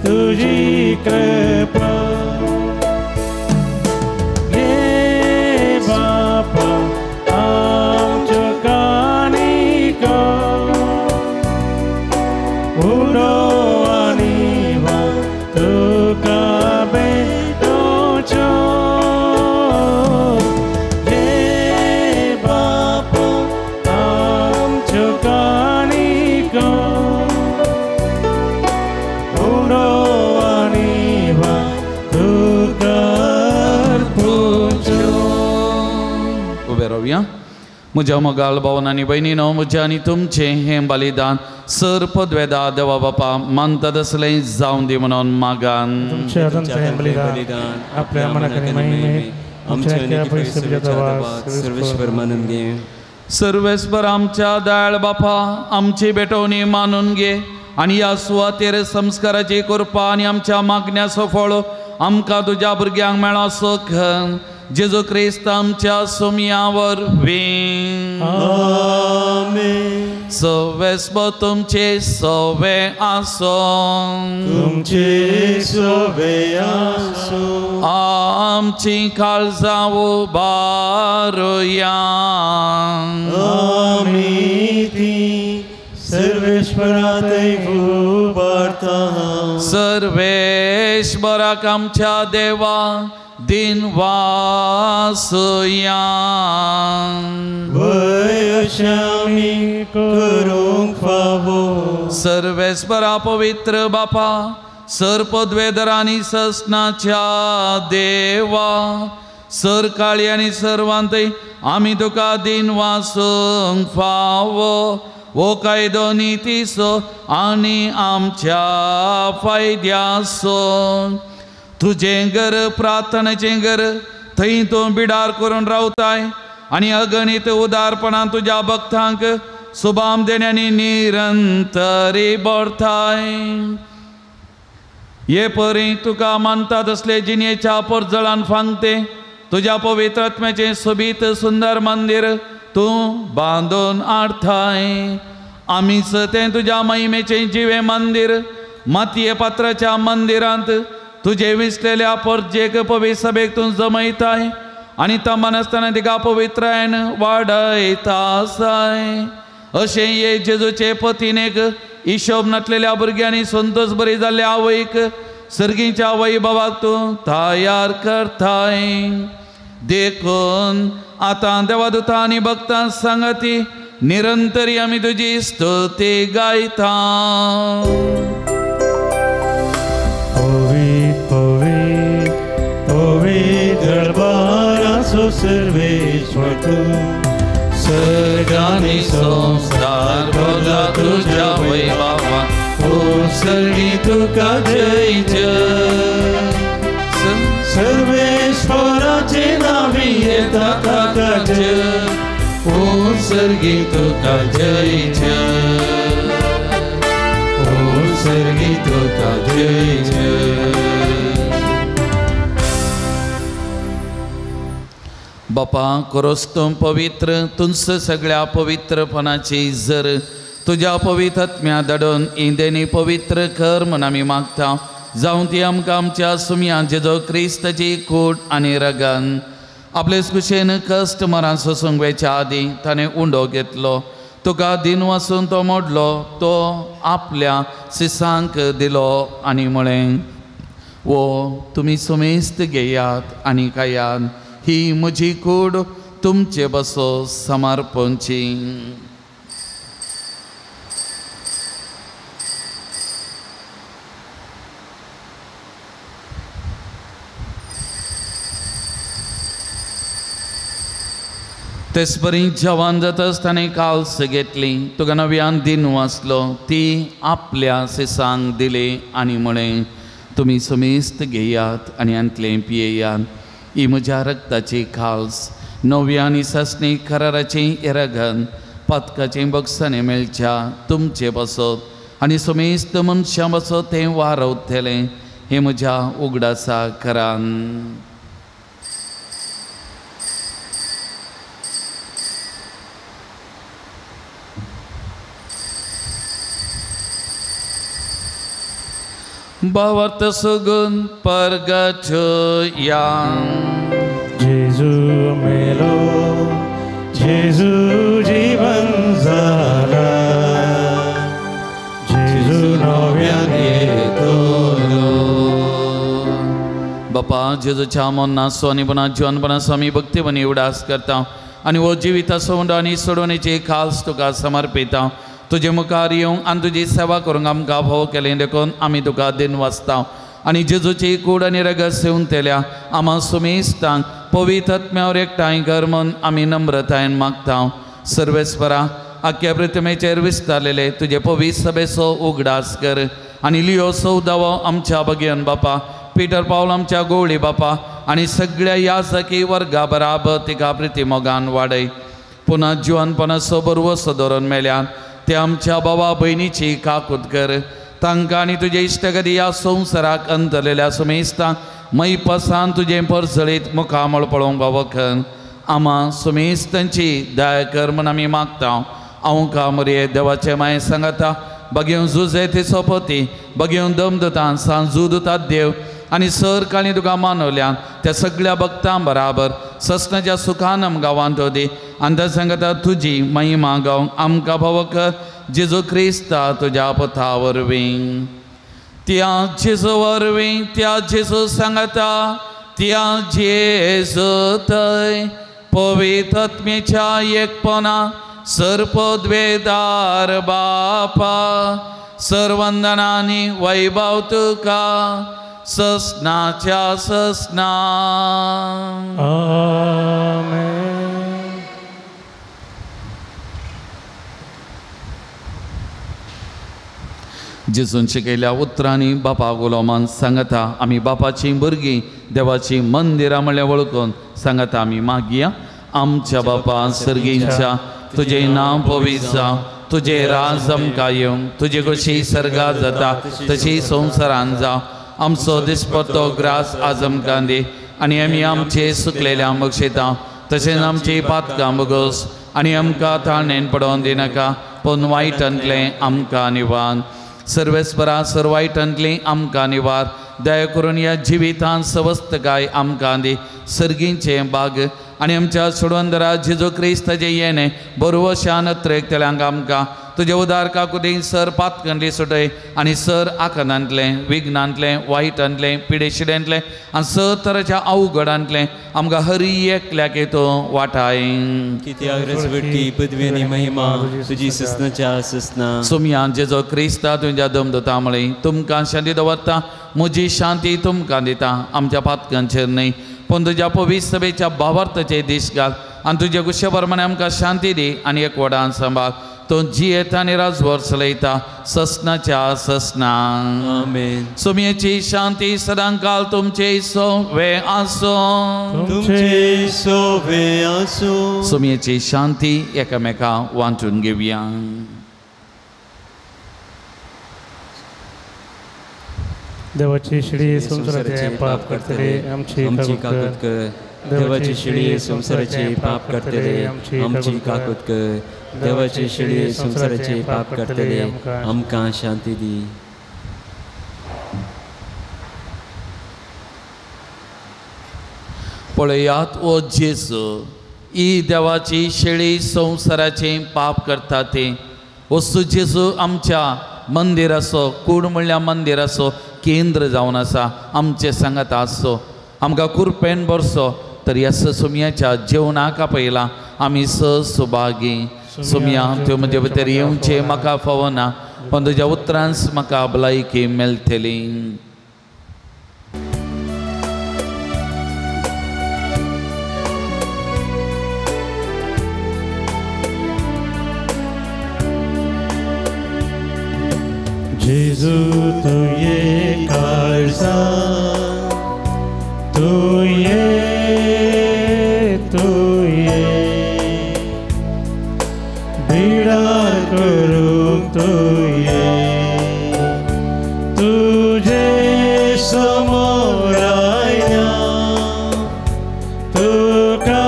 तुझी कृपा. घे बापा आमच्यो काणिको. उडो आनी वाय तुका भेटोवच्यो. घे बापा आमच्यो काणिको. उडो आनी वाय तुका अर्पोवच्यो.
उबे रावया. म्हज्या मोगाळ भावन आनी भयणीनो, म्हजें आनी तुमचें हें बलिदान सर पदवेदा देवा बापा मानतात असलें जावं दी म्हणून मागान.
तुमच्या हातांतलें बलिदान आपल्या मनाकडे महिमे आमच्या सर्वेश्वर मानून घे.
सर्वेस्वर आमच्या दयाळ बापा आमची बेटवणी मानून घे आनी ह्या सुवातेर संस्काराची कृपा आनी आमच्या मागण्याचो फळ आमकां तुज्या भुरग्यांक मेळो सुख. जेजू क्रिस्त आमच्या सोमयावर वीण.
आमेन.
सवेस्वर तुमचे सवे आसो.
तुमचे सवे आसो.
आमची काळजां उबारुया.
आमी ती सर्वेश्वरात उबारता.
सर्वेश्वराक आमच्या देवा दिन वासुया.
वय अशें आमी करूंक फावो.
सर्वेस्परा पवित्र बापा सर पदवेदर आनी ससनाच्या देवा सर काळी आनी सर्वांतय आमी तुका दिन वासूंक फावो. वो कायदो नितीसो आनी आमच्या फायद्यासो. तुझें घर प्रार्थनेचें घर थंय तूं बिडार करून रावताय आनी अगणित उदारपणान तुज्या भक्तांक सुबाम देण्यानी निरंतरी बरताय. ये परी तुका मानतात असले जिणेच्या परजळान फांगते तुज्या पवित्र आत्म्याचें सोबीत सुंदर मंदिर तूं बांदून हाडताय. आमीच तें तुज्या महिमेचें जिवे मंदिर मातये पात्राच्या मंदिरांत तुजे विसलेल्या परजेक पवित्र सभेक तूं जमयताय आनी तमान आसतना तिका पवित्रायन वाडयता आसाय. अशें ये जेजूचे पतीनेक हिशोब नाटलेल्या भुरग्यांनी संतोश बरी जाल्ल्या आवयक सर्गीच्या वैभवाक तूं तयार करताय. देखून आतां देवादूतां आनी भक्तां सांगती निरंतरी आमी तुजी स्तुती गायता.
दरबाराचो सर्वेश्वर तूं, सर्गांनी संसार भरला तुज्या वैभवान. ओ सर्गी तुका जय जय. सर्वेश्वराचे नावी येता ताका जय. ओ सर्गी तुका जय जय. ओ सर्गी तुका जय जय.
बापा खरोच तूं पवित्र, तुंच सगळ्या पवित्रपणाची जर तुज्या पवित्र आत्म्या धाडून इंदेनी पवित्र कर म्हूण आमी मागता. जावं ती आमकां आमच्या सुम्या जेजो क्रिस्ताची कूड आनी रगान आपलेच कुशेन कश्ट मरान सोसूंक वेच्या आदीं ताणें उंडो घेतलो. तुका दिन वासून तो मोडलो, तो आपल्या शिसांक दिलो आनी म्हळें, वो तुमी सुमेस्त घेयात आनी खायात. ही म्हजी कूड तुमचे बसो समर्पणची. तेच परी जवान जाताच ताणें काल्स घेतली. तुका नव्यान दिन वाचलो, ती आपल्या शिसांक दिली आनी म्हळें, तुमी समेस्त घेयात आनी अंतलें पियेयात. ही म्हज्या रक्ताची खाल्स, नव्या आनी सस्नी कराराचें येरागन पथकाचें बक्षांनी मेळच्या तुमचे बसत आनी समेस्त मनशां बसत तें वारवतलें. हें म्हज्या उगडासा करान. भावार्थ सुगून परगचया.
जेजू मेलो, जेजू जीवन जाला, जेजू नव्यान येतलो.
बापा जेजूच्या मोन्नासो आनी बना जिवनपणाचो आमी भक्तीपणी उडास करता आनी हो जिविताचो उंडो आनी सोडवणेची खाल्स तुका समर्पिता. तुजे मुखार येवंक आनी तुजी सेवा करूंक आमकां भोव केलें देखून आमी तुका दिन वाचता. आनी जेजूची कूड आनी रगत सेवन तेल्या आम्हा सुमेस्तांक पवित्र आत्म्यावर एकठांय कर म्हूण आमी नम्रतायेन मागता. सर्वेस्परा आख्या पृथ्वीचेर विस्तारलेले तुजे पवित्र सभेचो उगडास कर आनी लियो सौदावो आमच्या भगियन बापा, पिटर पावल आमच्या गवळी बापा आनी सगळ्या याजकी वर्गा बराबर तिका प्रितीमोगान वाडय. पुना जिवनपणाचो बरवसो धरून मेल्यान ते आमच्या भावा भयणीची काकूत कर. तांकां आनी तुजे इश्टगती ह्या संवसाराक अंतरलेल्या सुमेस्तांक मैपसान तुजें परसळीत मुखामळ पळोवंक वखन आम्हा सुमेस्तांची दया कर म्हूण आमी मागता. हांव का मरे देवाचे माये सांगता, बगेव झुजे ते सोपती, बगेव दमदतान सांजूदता देव आनी सर काळी तुका मानवल्यान त्या सगळ्या भक्तां बराबर ससनाच्या सुखान आमकां वांटो दी. आनी सांगता तुजी महिमा गावंक आमकां भव कर जेजू क्रिस्ता तुज्या पथा वरवीं. त्या जेजू वरवीं, त्या जेजू सांगता, त्या जेजू थंय पवित्र आत्म्याच्या एकपणा सर्पद्वेदार बापा सर्वंदनांनी वैभव तुका ससनाच्या ससना.
आमेन.
जेजून शिकयल्या उतरांनी बापाक उलोवमान सांगता आमी बापाची भुरगीं देवाची मंदिरां म्हणल्यार वळखून सांगता आमी मागया. आमच्या बापा सर्गींच्या तुजें नांव पवित्र जावं, तुजें राज आमकां येवं, तुजी कशी सर्गांत जाता तशी संवसारांत जावं. आमचो दिसपट्टो ग्रास आज आमकां दी आनी आमी आमचे सुकलेल्यांक बक्षिता तशेंच आमची पातकां बगोस आनी आमकां ताळणेन पडोवन दिनाका पूण वायटांतलें आमकां निवार. सर्वेस्परा सर्वायटांतलीं आमकां निवार. दया करून ह्या जिवितांत सवस्त काय आमकां दी. सर्गींचे बाग आनी आमच्या सोडवंदरा जेजू क्रिस्ताचे येणे बरोवशान त्रेकतल्यांक आमकां तुजे उदार काकुदी सर पातकंडली सुटय आनी सर आखनांतले विघ्नांतले वायटांतले पिडेशिड्यांतले आनी सर तराच्या अवघडांतले आमकां हरी एकल्याक तूं वाटाय
कित्याक रजवटी पदवी आनी महिमा तुजी ससनाच्या ससना
सुमया जेजो क्रिस्ता तुज्या दमदता मळी तुमकां शांती दवरता म्हजी शांती तुमकां दिता आमच्या पातकांचेर न्हय पूण तुज्या पवित्र सभेच्या भावार्थाचे दीस घाल आनी तुजे कुशे प्रमाणे आमकां शांती दी आनी एकवटान सांबाळ तो जियेता आनी राजवर चलयता ससनाच्या ससना
आमेन.
सुमयेची शांती सदांकाल तुमचे सोवे आसो
तुमचे सोवे आसो.
सुमयेची शांती एकामेकां वांटून घेवया.
देवाची शिडी संसाराचे पाप करतले आमची काकूत कर. देवाची शिडी संसाराचे पाप करतले आमची काकूत कर. देवाची शिडी संसाराचे पाप करतले आमकां शांती दी.
पळयात ओ जेजू ही देवाची शेळी संसाराचे पाप करता ते वस्तू जेजू आमच्या मंदिर असो कूड म्हणल्यार मंदिर असो केंद्र जावन आसा आमचे सांगात आसो आमकां कुरपेन बरसो तर ह्या सुमयाच्या जेवणाक पयला आमी सुभागी सुमया त्यो म्हजे भितर येवचे म्हाका फावना पण तुज्या उतरांस म्हाका भलायकी मेळटली.
जेजू तुये काळजा तुये बिडार करूंक तुये तुझे समोर आयल्या तुका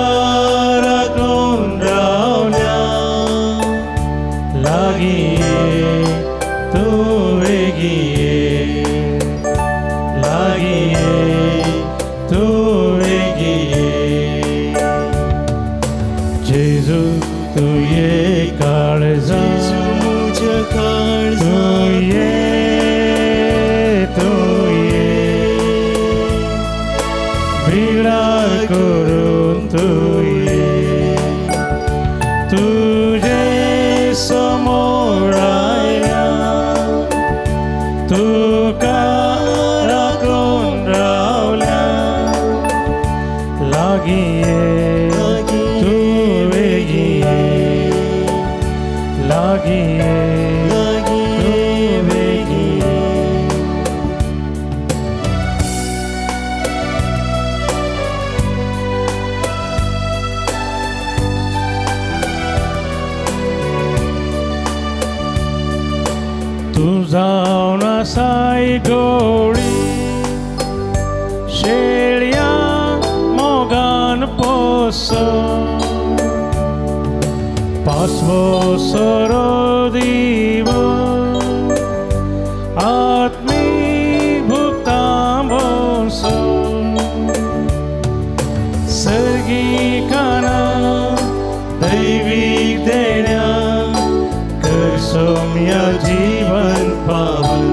राखून रावल्या लागीं जेजू तुये काळजा तुये बिडार करून तुये तुझे समोर आयल्या तुका राखून रावल्या लागीं तू जावन आसाय गवळी शेळया मोगान पोसो पासवो सोरो दिवो आत्मी भुक्तां बोसो सर्गी काना दैवीक देण्या कर सोम्या जीवन पावन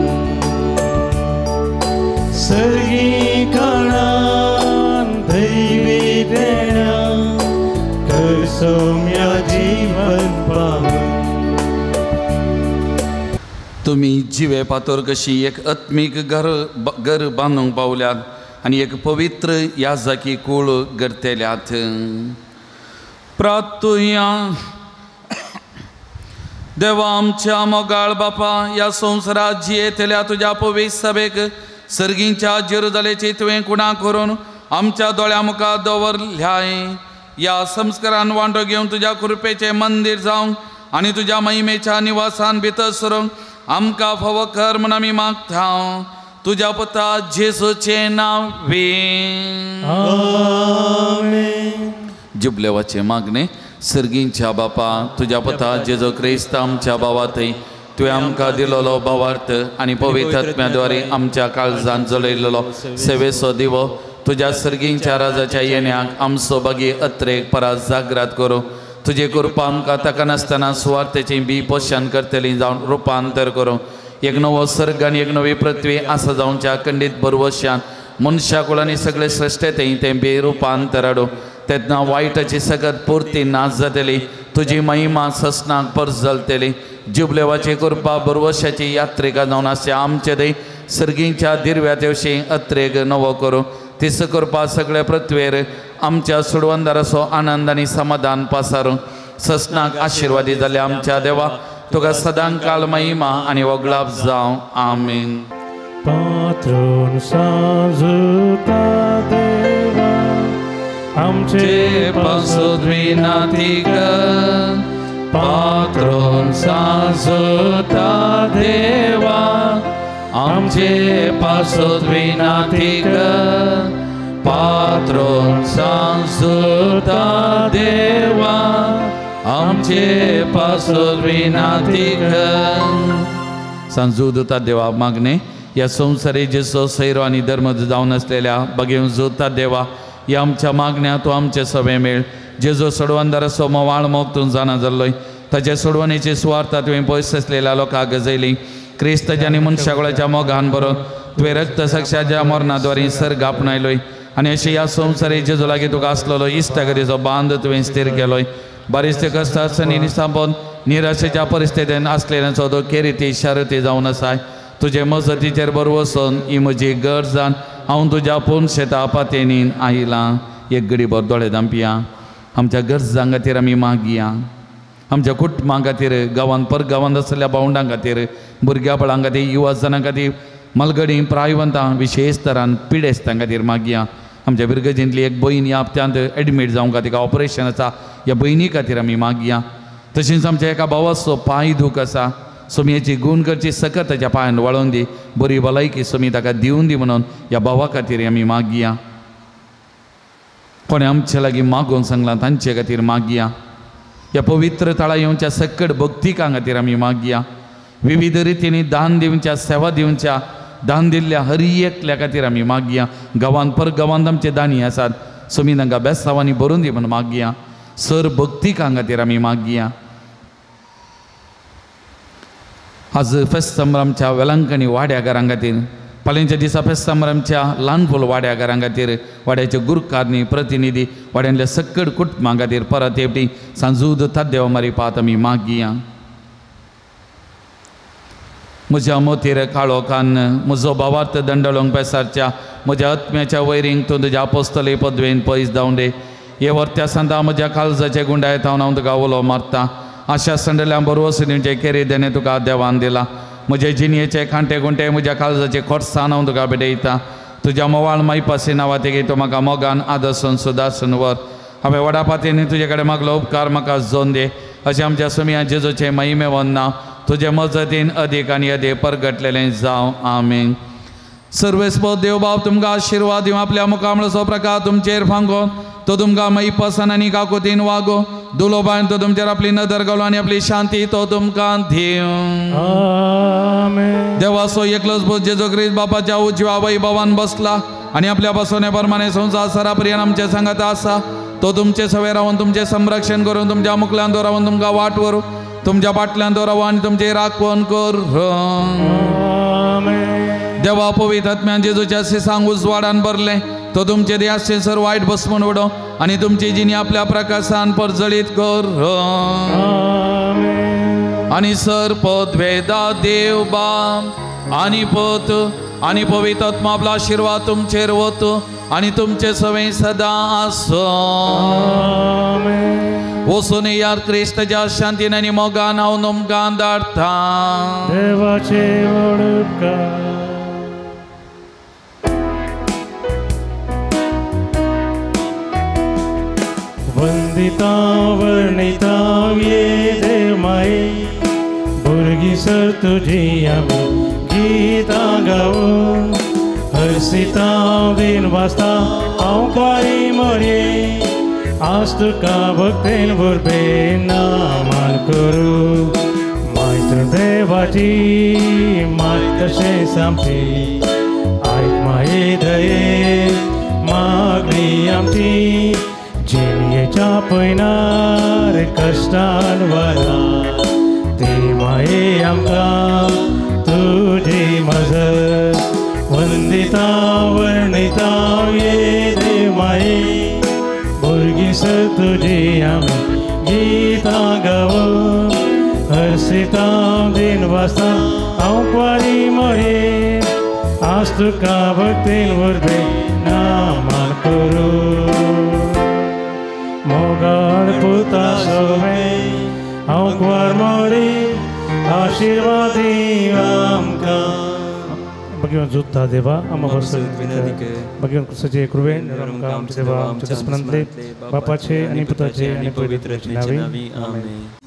सर्गी काना दैवीक देण्या कर सोम्या जीवन पावन.
तुम्ही जिवे पातोर कशी एक आत्मीक घर बांदूंक पावल्यात आनी एक पवित्र याजाकी कूळ घडतेल्यात. प्रार्थुया. देवा आमच्या मोगाळ बापा ह्या संवसारात जियेतल्या तुज्या पवित्र सभेक सर्गींच्या जेरुजालेची तुवें कुणा करून आमच्या दोळ्या मुखार दवरल्याय. या संस्कारान वांटो घेवन तुज्या कृपेचे मंदिर जावंक आनी तुज्या महिमेच्या निवासान भितर सरूंक आमकां फावो कर म्हूण आमी मागता. तुज्या पुता जेजूचे नांवे जुबलेवाचे मागणे. सर्गींच्या बापा तुज्या पुता जेजू क्रिस्त आमच्या भावातय तुवें आमकां दिलोलो भावार्थ आनी पवित्र आत्म्याद्वारे आमच्या काळजांत जळयलेलो सेवेचो दिवो तुझ्या सर्गींच्या राजाच्या येण्याक आमचो बगी अत्रेक परस जागृत करूं तुझे कृपा आमकां ताका नासतना सुवार्थेची बी पोषण करतली जावन रुपांतर करूं एक नवो सर्ग आनी एक नवी पृथ्वी आसा जावच्या खंडीत भरवशान मनशा कुळांनी सगळे श्रेश्ठतें तें बेरुपांतर हाडूं तेन्ना वायटाची सगत पुर्ती नाश जातली तुजी महिमा ससनाक परस जलतली जुबलेवाची कृपा बरवशाची यात्रेका जावन आसच्या आमचे दय सर्गींच्या दिरव्या तेवशी अत्रेक नवो करूं तिस कृपा सगळ्या पृथ्वीर आमच्या सुडवंदाराचो आनंद आनी समाधान पासारूं ससनाक आशिर्वादी जाले आमच्या देवा तुका सदां काल महिमा आनी वगळाप जावं आमीन.
पात्रोन साजुता देवा आमचे
पासोद्वी नातिक पात्रोन साजुता देवा आमचे पासोद्वी नातिक पात्रोन साजुता देवा आमचे पासोद्वी नातिक. सांजूदता देवा मागणे या संसारी जेसो सैरो आनी धर्म जावन आसलेल्या बगेव जोता देवा या आमच्या मागण्या तूं आमचे सवे मेळ जेजो सोडवंदाराचो मोवाळ मोग तूं जाणा जाल्लोय ताचे सोडवणेची सुवार्ता तुवें पयस आसलेल्या लोकांक गजयली क्रिस्ताच्या आनी मनशाकुळाच्या मोगान बरोवन तुवें रक्त साक्षाच्या मरणाद्वारे सर्ग आपणायलोय आनी अशें ह्या संवसारी जेजो लागीं तुका आसलेलो इश्टगतीचो बांद तुवें स्थिर केलोय बरेचशे कश्ट आसतनी निसांबोन निराशेच्या परिस्थितीन आसलेल्यांचो तो केरिती शारती जावन आसाय तुजे मजतीचेर बर वचून ही म्हजी गरजान हांव तुज्या पूर्ण शेता पातेनीन आयलां. एक घडी भर दोळे धांपया आमच्या गरजां खातीर आमी मागया आमच्या कुटुंबां खातीर गांवांत परगांवांत आसलेल्या भावंडां खातीर भुरग्या बळां खातीर युवा जनां खातीर मलगडी प्रायवंतां विशेश तरान पिडेस्तां खातीर मागया आमच्या बिरगजींतली एक भयण ह्या हप्त्यांत एडमीट जावंक तिका ऑपरेशन आसा ह्या भयणी खातीर आमी मागया. तशेंच आमच्या एका भावाचो पांय दूख आसा सोमयेची गूण करची सकत ताच्या पांयान वळोवन दी बरी भलायकी सोमी ताका दिवन दी म्हणून ह्या भावा खातीर आमी मागया. कोणें आमचे लागीं मागोवन सांगलां तांचे खातीर मागया. ह्या पवित्र तळा येवच्या सकट भक्तिकां खातीर आमी मागया. विविध रितींनी दान दिवच्या सेवा दिवच्या दान दिल्ल्या हर एकल्या खातीर आमी मागया. गांवांत परगांवांत आमचे दानी आसात सोमी तांकां बेसांवांनी भरून दी म्हणून मागया. सर भक्तिकां खातीर आमी मागया. आज फेस्त संभ्रमच्या वेलांकणी वाड्या घरां खातीर फाल्यांच्या दिसा फेस्त संभ्रमच्या ल्हान फूल वाड्या घरां खातीर वाड्याचे गुरकारणी प्रतिनिधी वाड्यांतल्या सकट कुटुंबां खातीर परत एवटी सांजूद देवा मारी पात आमी मागया. म्हज्या मोतीर काळो कान म्हजो भावार्थ दंडलोंग पेसारच्या म्हज्या आत्म्याच्या वैरींक तूं तुज्या आपोस्तले पदवेन पयस जावं दे. हे वर्त्या सांता म्हज्या काळजाचे गुंडायत हांव तुका उलो मारता. आशा संडल्या बरोवसुनीचे केरीदेने तुका देवान दिला. म्हजे जिणयेचे खांटे गुंटे म्हज्या काळजाचे खोटसाण हांव तुका भेटयता. तुज्या मोवाळ मायपासी नांवा तेगे तूं म्हाका मोगान आदर्शन सुदारसून व्हर. हांवें वडापातींनी तुजे कडेन मागलो उपकार म्हाका जोन दे. अशें आमच्या सुमिया जेजूचे महिमे वन्ना तुजे मजतीन अदीक आनी अदीक परगटलेलें जावं आमीन. सर्वेस्पद देवबाब तुमकां आशिर्वाद दिवं आपल्या मुखामळाचो प्रकार तुमचेर फांगोन तो तुमकां मैपसान आनी काकुतीन वागो दुलो बायन तो तुमचेर आपली नदर घालो आनी आपली शांती तो तुमकां दिवं. देवाचो एकलोच बोध जेजू ख्रिस्त बापाच्या उजव्या वैभवान बसला आनी आपल्या बसवणे प्रमाणे संवसार सरापर्यंत आमचे सांगत आसा. तो तुमचे सवे रावन तुमचे संरक्षण करून तुमच्या मुखल्यान दो रावन तुमकां वाट व्हरू तुमच्या फाटल्यान दो रावन आनी तुमचे राखण करूं. देवा पवित्र आत्म्यान जेजूच्या सिसांग उजवाडान भरले तो तुमचे देहाचे सर वायट भस्मून उडो आनी तुमची जिणी आपल्या प्रकाशान परजळीत कर. आनी सर पद वेदा देव बाब आनी पोत आनी पवित्र आत्मा आपला आशिर्वाद तुमचेर वतो आनी तुमचे सवय सदां आसो. वचून यार क्रिस्ताच्या शांतीन आनी मोगान हांव तुमकां धाडटा.
देवाचे उपकार. वंदिता वर्णिता ये देव माये भुरगी सर तुझी आमी गीतां गावून हरसिता दिन वाचता हांव कारी मरे आज तुका भक्तेन भरपेन नामान करूं. मायत्र देवाची माय तशें सामकी आयक माये दये पयनार कश्टान वरा ते माये आमकां तुजी मजत वंदिता वर्णिता ये देव माये भुरगीं तुजी आमी गितां गावूं हर्षिता दिन वाजता हांव पारी मोये आज तुका भक्तीन वरदे नामान करूं मोगाळ पुता सोमे हांव कुवार मोरी आशीर्वाद दी आमकां भगवान जुत्ता देवा आम्हा बसत भगवान कृष्णाचे कृपेन आमकां आमचे देवा आमचे दसपणांतले बापाचे आनी पुताचे आनी पवित्राचे नावे आमेन.